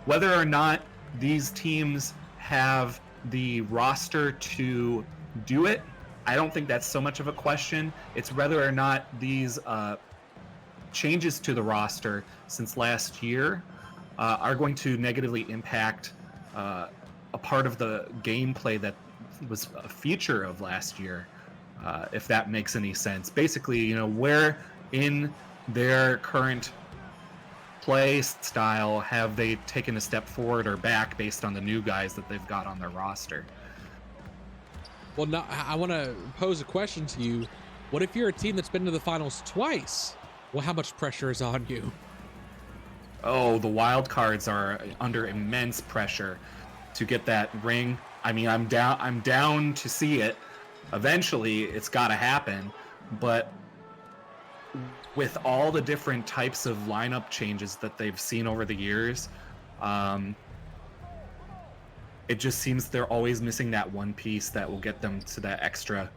Whether or not these teams have the roster to do it, I don't think that's so much of a question. It's whether or not these changes to the roster since last year are going to negatively impact a part of the gameplay that was a feature of last year, if that makes any sense. Basically, you know, where in their current play style have they taken a step forward or back based on the new guys that they've got on their roster? Well, now I want to pose a question to you. What if you're a team that's been to the finals twice? Well, how much pressure is on you? Oh, the wild cards are under immense pressure to get that ring. I mean, I'm down to see it. Eventually, it's got to happen. But with all the different types of lineup changes that they've seen over the years, it just seems they're always missing that one piece that will get them to that extra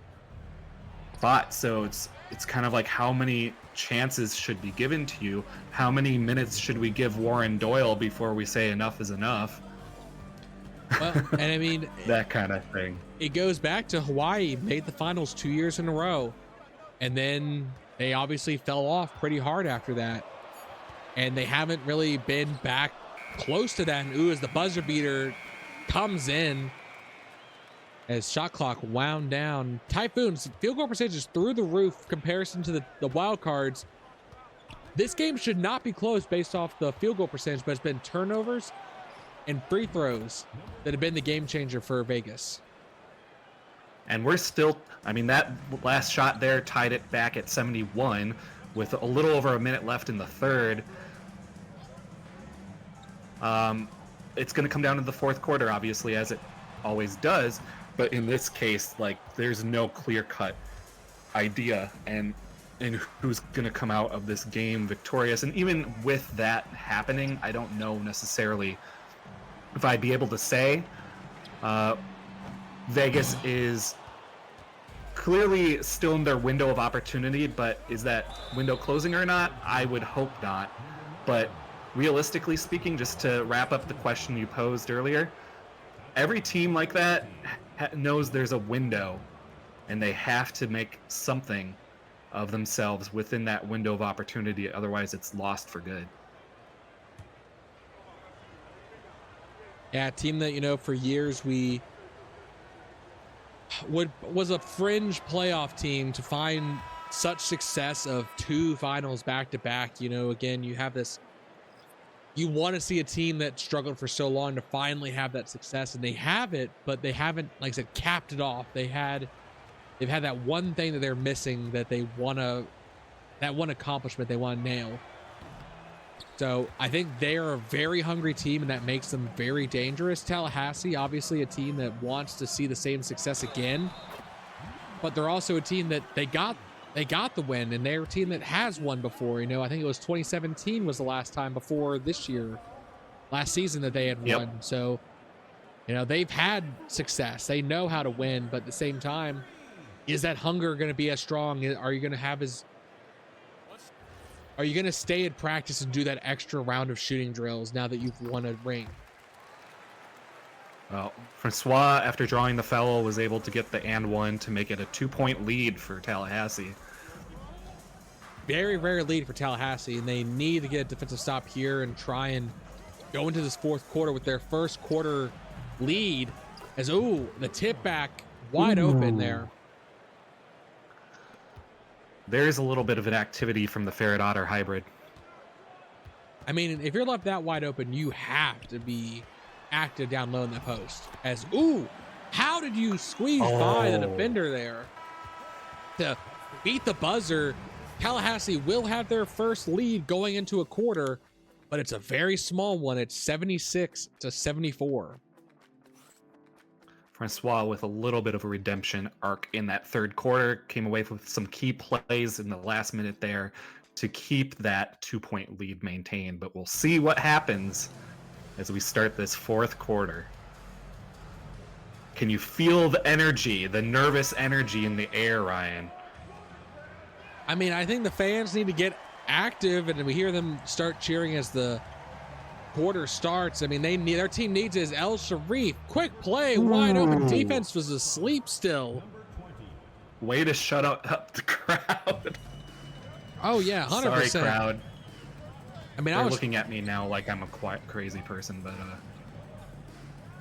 spot. So it's kind of like, how many chances should be given to you? How many minutes should we give Warren Doyle before we say enough is enough? Well, and I mean, that kind of thing. It goes back to Hawaii made the finals 2 years in a row, and then they obviously fell off pretty hard after that, and they haven't really been back close to that. And as the buzzer beater comes in, as shot clock wound down, Typhoon's field goal percentage is through the roof comparison to the wild cards. This game should not be close based off the field goal percentage, but it's been turnovers and free throws that have been the game changer for Vegas. And we're still, I mean, that last shot there tied it back at 71 with a little over a minute left in the third. It's going to come down to the fourth quarter, obviously, as it always does. But in this case, like, there's no clear-cut idea and who's going to come out of this game victorious. And even with that happening, I don't know necessarily if I'd be able to say. Vegas is clearly still in their window of opportunity, but is that window closing or not? I would hope not. But realistically speaking, just to wrap up the question you posed earlier, every team like that knows there's a window, and they have to make something of themselves within that window of opportunity. Otherwise, it's lost for good. Yeah, a team that, you know, for years was a fringe playoff team to find such success of 2 finals back to back. You know, again, you have this, you want to see a team that struggled for so long to finally have that success, and they have it, but they haven't, like I said, capped it off. They've had that one thing that they're missing that they want to, that one accomplishment they want to nail. So I think they are a very hungry team, and that makes them very dangerous. Tallahassee, obviously a team that wants to see the same success again, but they're also a team that they got the win, and they're a team that has won before. You know, I think it was 2017 was the last time before this year, last season, that they had won. So, you know, they've had success. They know how to win, but at the same time, is that hunger going to be as strong? Are you going to have Are you going to stay at practice and do that extra round of shooting drills now that you've won a ring? Well, Francois, after drawing the foul, was able to get the and one to make it a 2-point lead for Tallahassee. Very rare lead for Tallahassee, and they need to get a defensive stop here and try and go into this fourth quarter with their first quarter lead. As, the tip back wide open there. There's a little bit of an activity from the Ferret Otter hybrid. I mean, if you're left that wide open, you have to be active down low in the post. As, how did you squeeze by the defender there to beat the buzzer? Tallahassee will have their first lead going into a quarter, but it's a very small one. It's 76-74. Francois, with a little bit of a redemption arc in that third quarter, came away with some key plays in the last minute there to keep that 2-point lead maintained. But we'll see what happens as we start this fourth quarter. Can you feel the energy, the nervous energy in the air, Ryan? I mean, I think the fans need to get active, and we hear them start cheering as the quarter starts. I mean, their team needs is El Sharif. Quick play, wide open. Defense was asleep still. Way to shut up the crowd. Oh yeah, 100%. Sorry, crowd. I mean, They're looking at me now like I'm a crazy person, but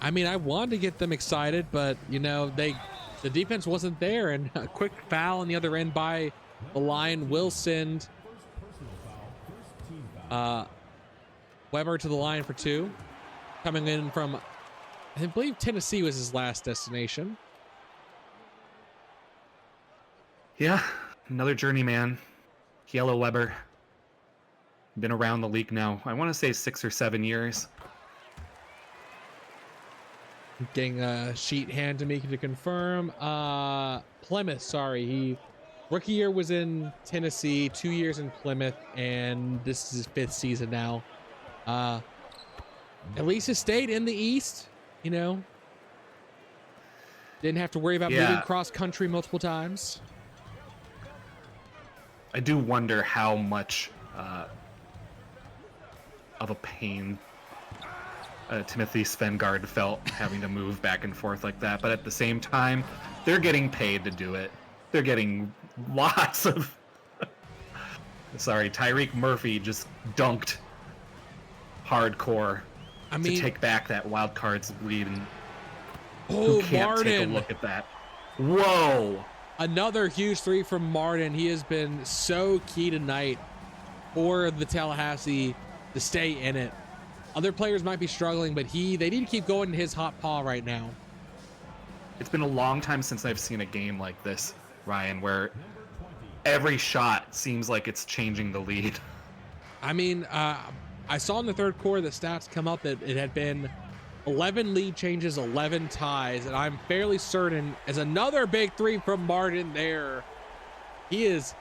I mean, I wanted to get them excited, but you know, the defense wasn't there, and a quick foul on the other end by the line will send Weber to the line for 2. Coming in from, I believe Tennessee was his last destination. Yeah, another journeyman. Kielo Weber. Been around the league now, I want to say 6 or 7 years. Getting a sheet handed to me to confirm. Plymouth, sorry. Rookie year was in Tennessee, 2 years in Plymouth, and this is his 5th season now. At least he stayed in the East, you know, Didn't have to worry about moving cross country multiple times. I do wonder how much of a pain Timothy Svengard felt having to move back and forth like that. But at the same time, they're getting paid to do it. They're getting lots of... Sorry, Tyreek Murphy just dunked hardcore to take back that wild card's lead. And who can't take a look at that? Whoa! Another huge three from Martin. He has been so key tonight for the Tallahassee to stay in it. Other players might be struggling, but they need to keep going in his hot paw right now. It's been a long time since I've seen a game like this, Ryan, where every shot seems like it's changing the lead. I mean, I saw in the third quarter the stats come up that it had been 11 lead changes, 11 ties, and I'm fairly certain as another big three from Martin there. He is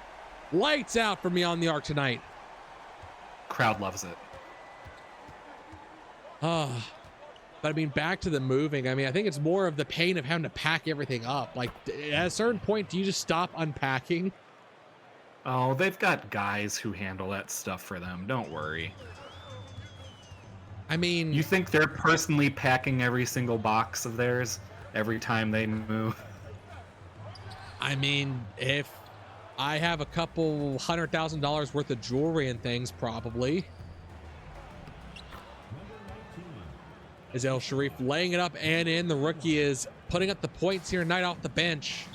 lights out for me on the arc tonight. Crowd loves it. But I mean, back to the moving. I mean, I think it's more of the pain of having to pack everything up. Like, at a certain point, do you just stop unpacking? Oh, they've got guys who handle that stuff for them. Don't worry. I mean... You think they're personally packing every single box of theirs every time they move? I mean, if I have a couple $100,000 worth of jewelry and things, probably. Is El Sharif laying it up and in. The rookie is putting up the points here tonight off the bench.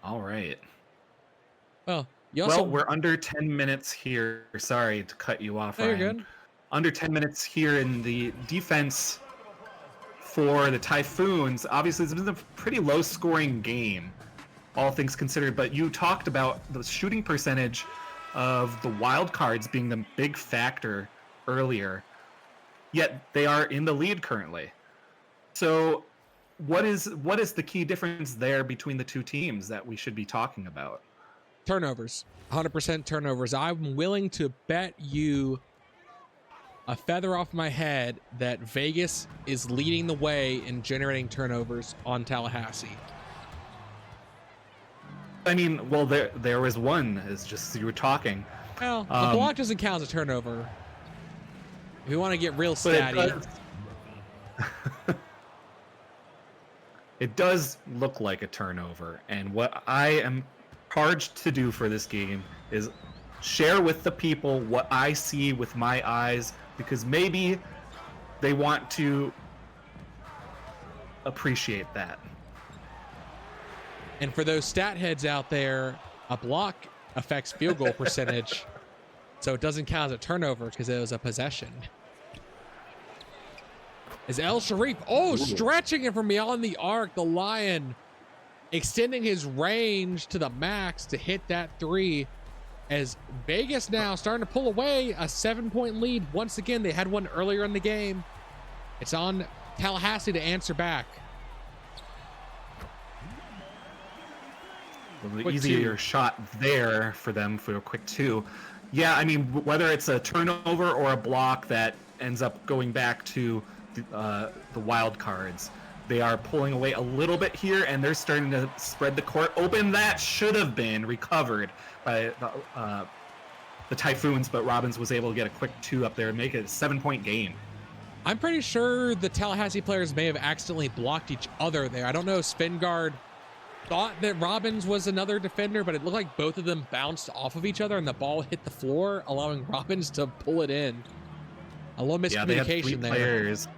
All right. Well, we're under 10 minutes here. Sorry to cut you off, Ryan. You're good. Under 10 minutes here in the defense for the Typhoons. Obviously, it's been a pretty low-scoring game, all things considered. But you talked about the shooting percentage of the wild cards being the big factor earlier, yet they are in the lead currently. So what is the key difference there between the two teams that we should be talking about? Turnovers. 100% turnovers. I'm willing to bet you a feather off my head that Vegas is leading the way in generating turnovers on Tallahassee. I mean, well, there was one. It's just you were talking. Well, a block doesn't count as a turnover. If you want to get real statty. It does look like a turnover. And what I am charged to do for this game is share with the people what I see with my eyes, because maybe they want to appreciate that. And for those stat heads out there, a block affects field goal percentage. So it doesn't count as a turnover because it was a possession. Is El Sharif, stretching it from beyond the arc. The Lion extending his range to the max to hit that three. As Vegas now starting to pull away a 7-point lead. Once again, they had one earlier in the game. It's on Tallahassee to answer back. The easier shot there for them for a quick two. Yeah, I mean, whether it's a turnover or a block that ends up going back to the wild cards, they are pulling away a little bit here, and they're starting to spread the court open. That should have been recovered by the Typhoons, but Robbins was able to get a quick two up there and make it a 7-point game. I'm pretty sure the Tallahassee players may have accidentally blocked each other there. I don't know if Svengard thought that Robbins was another defender, but it looked like both of them bounced off of each other and the ball hit the floor, allowing Robbins to pull it in. A little miscommunication they had three there. Players.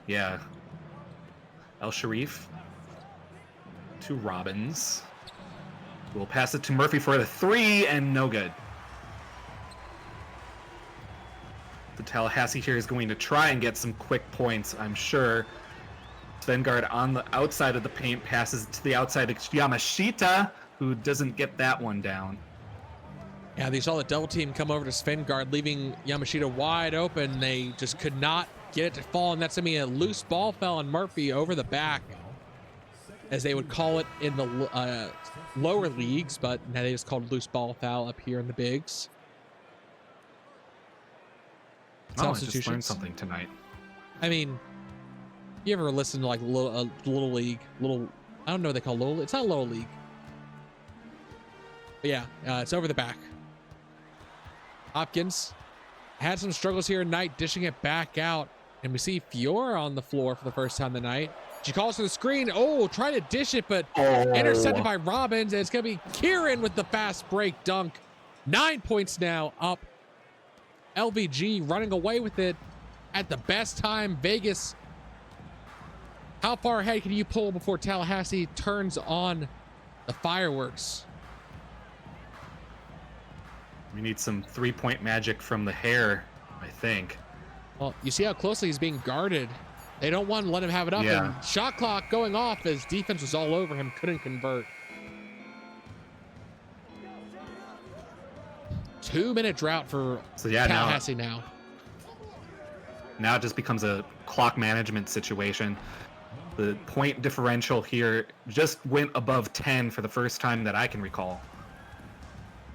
Yeah. El Sharif to Robbins. We'll pass it to Murphy for the three, and no good. The Tallahassee here is going to try and get some quick points, I'm sure. Svengard on the outside of the paint passes to the outside of Yamashita, who doesn't get that one down. Yeah, they saw the double team come over to Svengard, leaving Yamashita wide open. They just could not get it to fall, and that's going to be a loose ball foul on Murphy over the back, as they would call it in the lower leagues, but now they just called loose ball foul up here in the bigs. Oh, I just learned something tonight. I mean, You ever listen to like little league, I don't know what they call little. It's not little league. But yeah, it's over the back. Hopkins had some struggles here tonight, dishing it back out. And we see Fiora on the floor for the first time tonight. She calls for the screen. Oh, trying to dish it, but intercepted by Robbins. And it's going to be Kieran with the fast break dunk. 9 points now up. LVG running away with it at the best time. Vegas, how far ahead can you pull before Tallahassee turns on the fireworks? We need some 3-point magic from the hair, I think. Well, you see how closely he's being guarded. They don't want to let him have it up. Yeah. And shot clock going off as defense was all over him, couldn't convert. 2-minute drought for Tallahassee now. Now it just becomes a clock management situation. The point differential here just went above 10 for the first time that I can recall.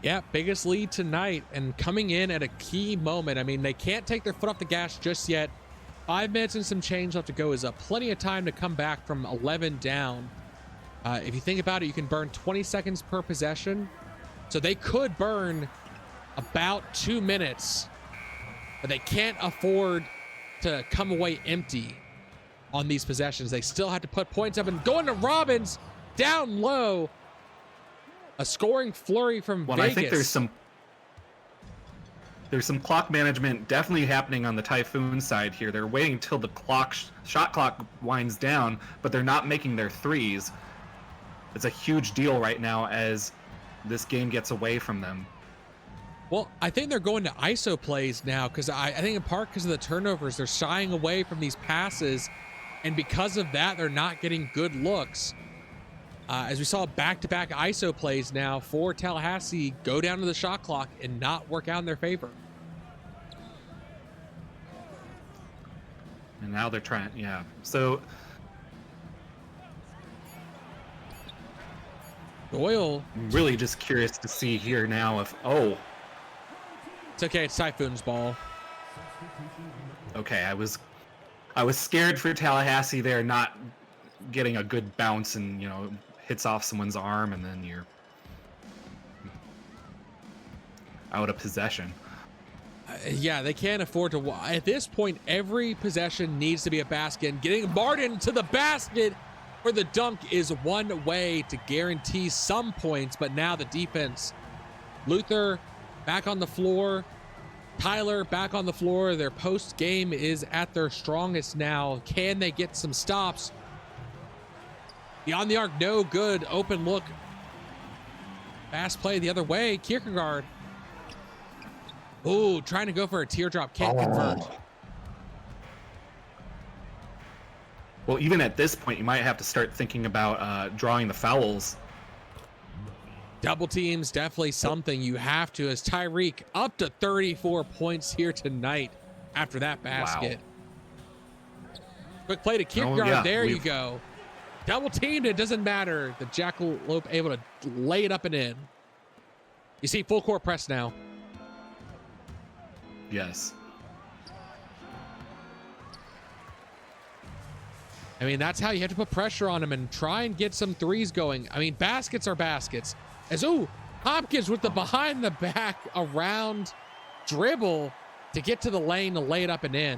Yeah, biggest lead tonight and coming in at a key moment. I mean, they can't take their foot off the gas just yet. 5 minutes and some change left to go is plenty of time to come back from 11 down. If you think about it, you can burn 20 seconds per possession. So they could burn about 2 minutes, but they can't afford to come away empty on these possessions. They still have to put points up and going to Robbins down low. A scoring flurry from Vegas. I think there's some clock management definitely happening on the Typhoon side here. They're waiting till the shot clock winds down, but they're not making their threes. It's a huge deal right now as this game gets away from them. Well, I think they're going to ISO plays now because I think in part because of the turnovers, they're shying away from these passes. And because of that, they're not getting good looks. As we saw back-to-back ISO plays now for Tallahassee go down to the shot clock and not work out in their favor. And now they're trying, yeah. So Doyle. I'm really just curious to see here now if, It's okay, it's Typhoon's ball. Okay, I was scared for Tallahassee there not getting a good bounce and, hits off someone's arm and then you're out of possession. Yeah, they can't afford to. At this point, every possession needs to be a basket. And getting Martin to the basket for the dunk is one way to guarantee some points. But now the defense, Luther back on the floor, Tyler back on the floor. Their post game is at their strongest now. Can they get some stops? Beyond the arc, no good. Open look. Fast play the other way. Kierkegaard. Ooh, trying to go for a teardrop. Can't convert. Well, even at this point, you might have to start thinking about drawing the fouls. Double teams, definitely something you have to, as Tyreek up to 34 points here tonight after that basket. Wow. Quick play to Kierkegaard. There you go. Double teamed, it doesn't matter. The Jackalope able to lay it up and in. You see full court press now. Yes. I mean, that's how you have to put pressure on him and try and get some threes going. I mean, baskets are baskets. As, Hopkins with the behind the back around dribble to get to the lane to lay it up and in.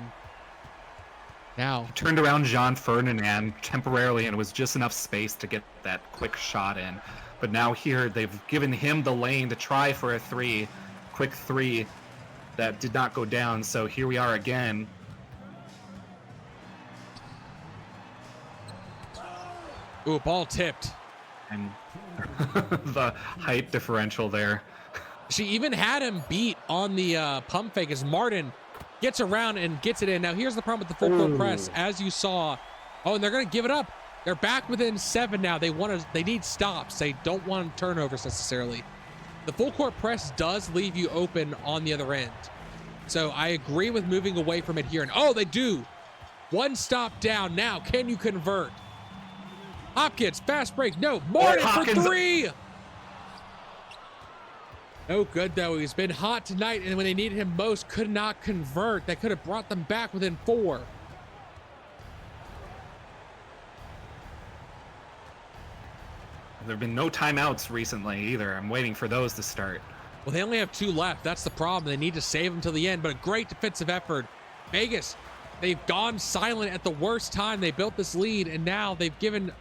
Now he turned around Jean Ferdinand temporarily and it was just enough space to get that quick shot in. But now here they've given him the lane to try for a quick three that did not go down. So here we are again. Ooh, ball tipped. And the height differential there. She even had him beat on the pump fake as Martin gets around and gets it in. Now here's the problem with the full court press, as you saw. And they're going to give it up. They're back within 7 now. They need stops. They don't want turnovers necessarily. The full court press does leave you open on the other end. So I agree with moving away from it here. And they do. One stop down. Now, can you convert? Hopkins, fast break. No, Martin for 3. No good, though. He's been hot tonight, and when they needed him most, could not convert. That could have brought them back within 4. there have been no timeouts recently either. I'm waiting for those to start. Well, they only have 2 left. That's the problem. They need to save them till the end, but a great defensive effort. Vegas, they've gone silent at the worst time. They built this lead, and now they've given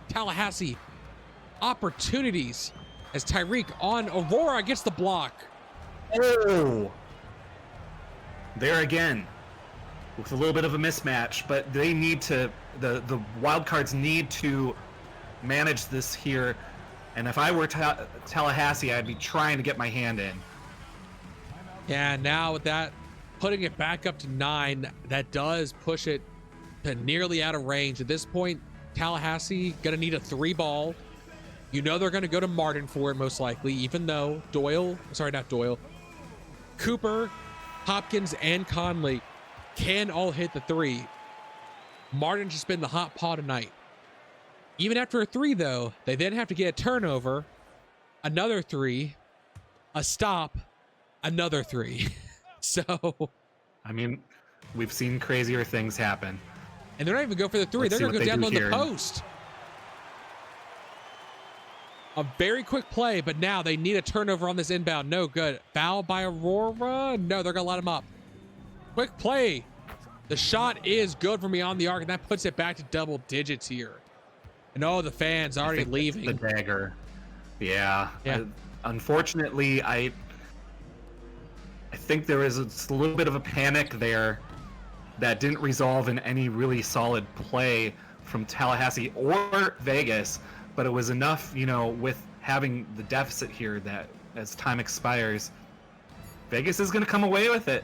Tallahassee opportunities as Tyreek on Aurora gets the block. Oh! There again, with a little bit of a mismatch, but they need to, the Wildcards need to manage this here. And if I were Tallahassee, I'd be trying to get my hand in. Yeah, now with that, putting it back up to 9, that does push it to nearly out of range. At this point, Tallahassee gonna need a 3 ball. You know they're gonna go to Martin for it most likely, even though Cooper, Hopkins, and Conley can all hit the 3. Martin's just been the hot paw tonight. Even after a 3, though, they then have to get a turnover, another 3, a stop, another 3. So, I mean, we've seen crazier things happen. And they're not even go for the 3. Let's they're going to go down on the post. A very quick play, but now they need a turnover on this inbound. No good. Foul by Aurora. No, they're going to let him up. Quick play. The shot is good from beyond the arc, and that puts it back to double digits here. And oh, the fans already leaving. The dagger. Yeah. Yeah. Unfortunately, I think there was a little bit of a panic there that didn't resolve in any really solid play from Tallahassee or Vegas, but it was enough, with having the deficit here that as time expires, Vegas is going to come away with it.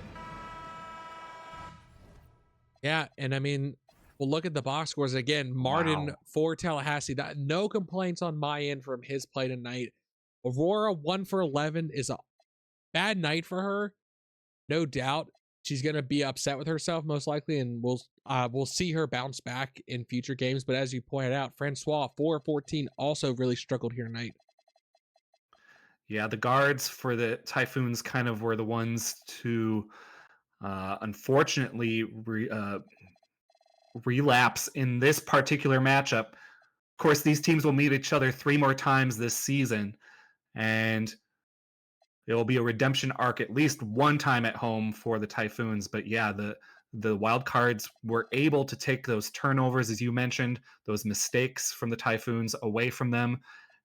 Yeah, and I mean, we'll look at the box scores again. Martin for Tallahassee. No complaints on my end from his play tonight. Aurora 1 for 11 is a bad night for her, no doubt. She's gonna be upset with herself most likely, and we'll see her bounce back in future games. But as you pointed out, Francois 4 of 14 also really struggled here tonight. Yeah, the guards for the Typhoons kind of were the ones to unfortunately relapse in this particular matchup. Of course, these teams will meet each other 3 more times this season, and it will be a redemption arc at least one time at home for the Typhoons. But yeah, the Wild Cards were able to take those turnovers, as you mentioned, those mistakes from the Typhoons away from them,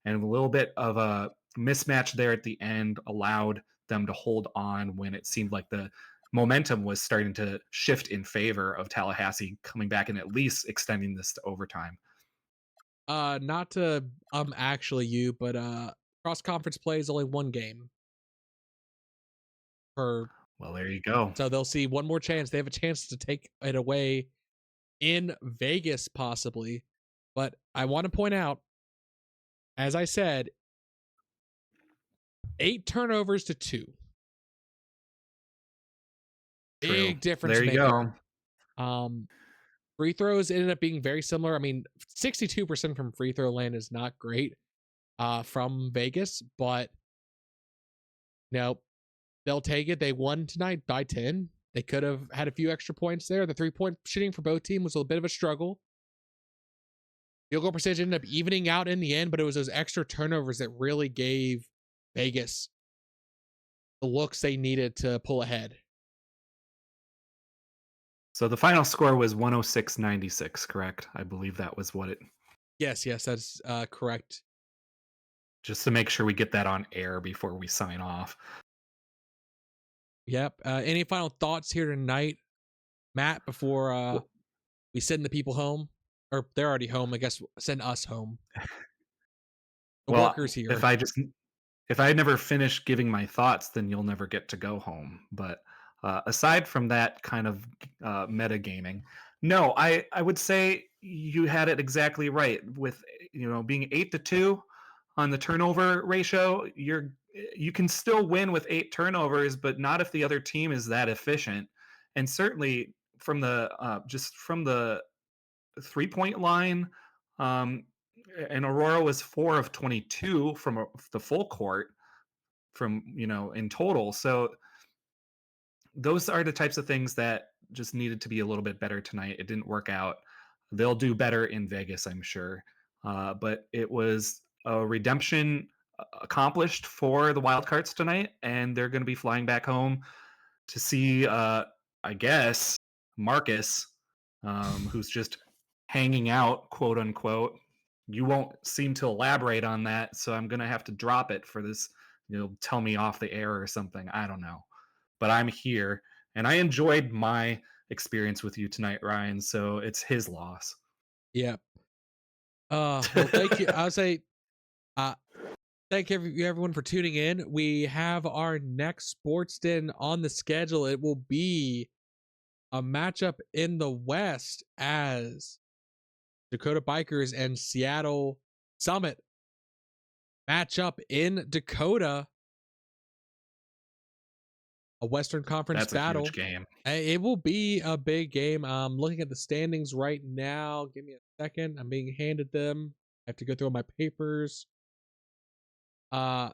and a little bit of a mismatch there at the end allowed them to hold on when it seemed like the momentum was starting to shift in favor of Tallahassee coming back and at least extending this to overtime. Not to actually you, but cross conference play is only 1 game per. Well, there you go. So they'll see one more chance. They have a chance to take it away in Vegas, possibly. But I want to point out, as I said, 8 turnovers to 2. Big difference There you maker. go. Free throws ended up being very similar. I mean, 62% from free throw land is not great from Vegas, but no, they'll take it. They won tonight by 10. They could have had a few extra points there. The 3-point shooting for both teams was a bit of a struggle. Field goal percentage ended up evening out in the end, but it was those extra turnovers that really gave Vegas the looks they needed to pull ahead. So the final score was 106-96, correct? I believe that was what it... Yes, that's correct. Just to make sure we get that on air before we sign off. Yep. Any final thoughts here tonight, Matt, before we send the people home? Or they're already home, I guess. Send us home. The workers here. If I never finish giving my thoughts, then you'll never get to go home. But aside from that kind of metagaming, no, I would say you had it exactly right. With being 8-2 on the turnover ratio, you can still win with 8 turnovers, but not if the other team is that efficient. And certainly from the 3-point line, and Aurora was 4 of 22 from the full court from in total. So those are the types of things that just needed to be a little bit better tonight. It didn't work out. They'll do better in Vegas, I'm sure. But it was redemption accomplished for the Wildcards tonight, and they're going to be flying back home to see, I guess, Marcus, who's just hanging out, quote unquote. You won't seem to elaborate on that, so I'm going to have to drop it for this. Tell me off the air or something. I don't know. But I'm here, and I enjoyed my experience with you tonight, Ryan, so it's his loss. Yeah. Well, thank you. I'll say, uh, thank you everyone for tuning in. We have our next Sports Den on the schedule. It will be a matchup in the West as Dakota Bikers and Seattle Summit match up in Dakota. A Western Conference That's battle. a huge game. It will be a big game. I'm looking at the standings right now. Give me a second. I'm being handed them. I have to go through all my papers. Yep,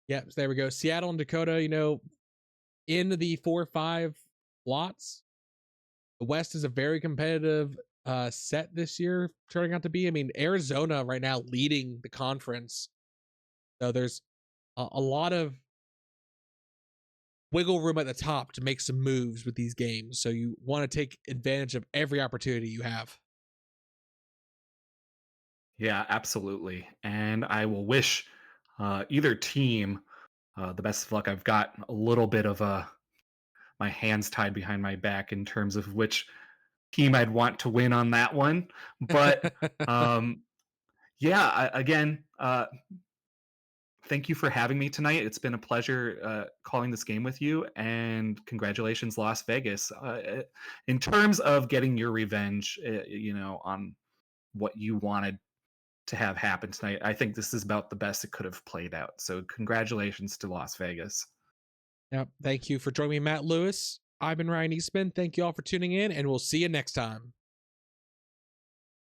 so there we go. Seattle and Dakota, in the 4-5 slots. The West is a very competitive set this year, turning out to be. I mean, Arizona right now leading the conference. So there's a lot of wiggle room at the top to make some moves with these games. So you want to take advantage of every opportunity you have. Yeah, absolutely. And I will wish either team the best of luck. I've got a little bit of my hands tied behind my back in terms of which team I'd want to win on that one. But yeah, again, thank you for having me tonight. It's been a pleasure calling this game with you, and congratulations, Las Vegas. In terms of getting your revenge, on what you wanted to have happen tonight, I think this is about the best it could have played out. So congratulations to Las Vegas. Yep. Thank you for joining me, Matt Lewis. I've been Ryan Eastman. Thank you all for tuning in, and we'll see you next time.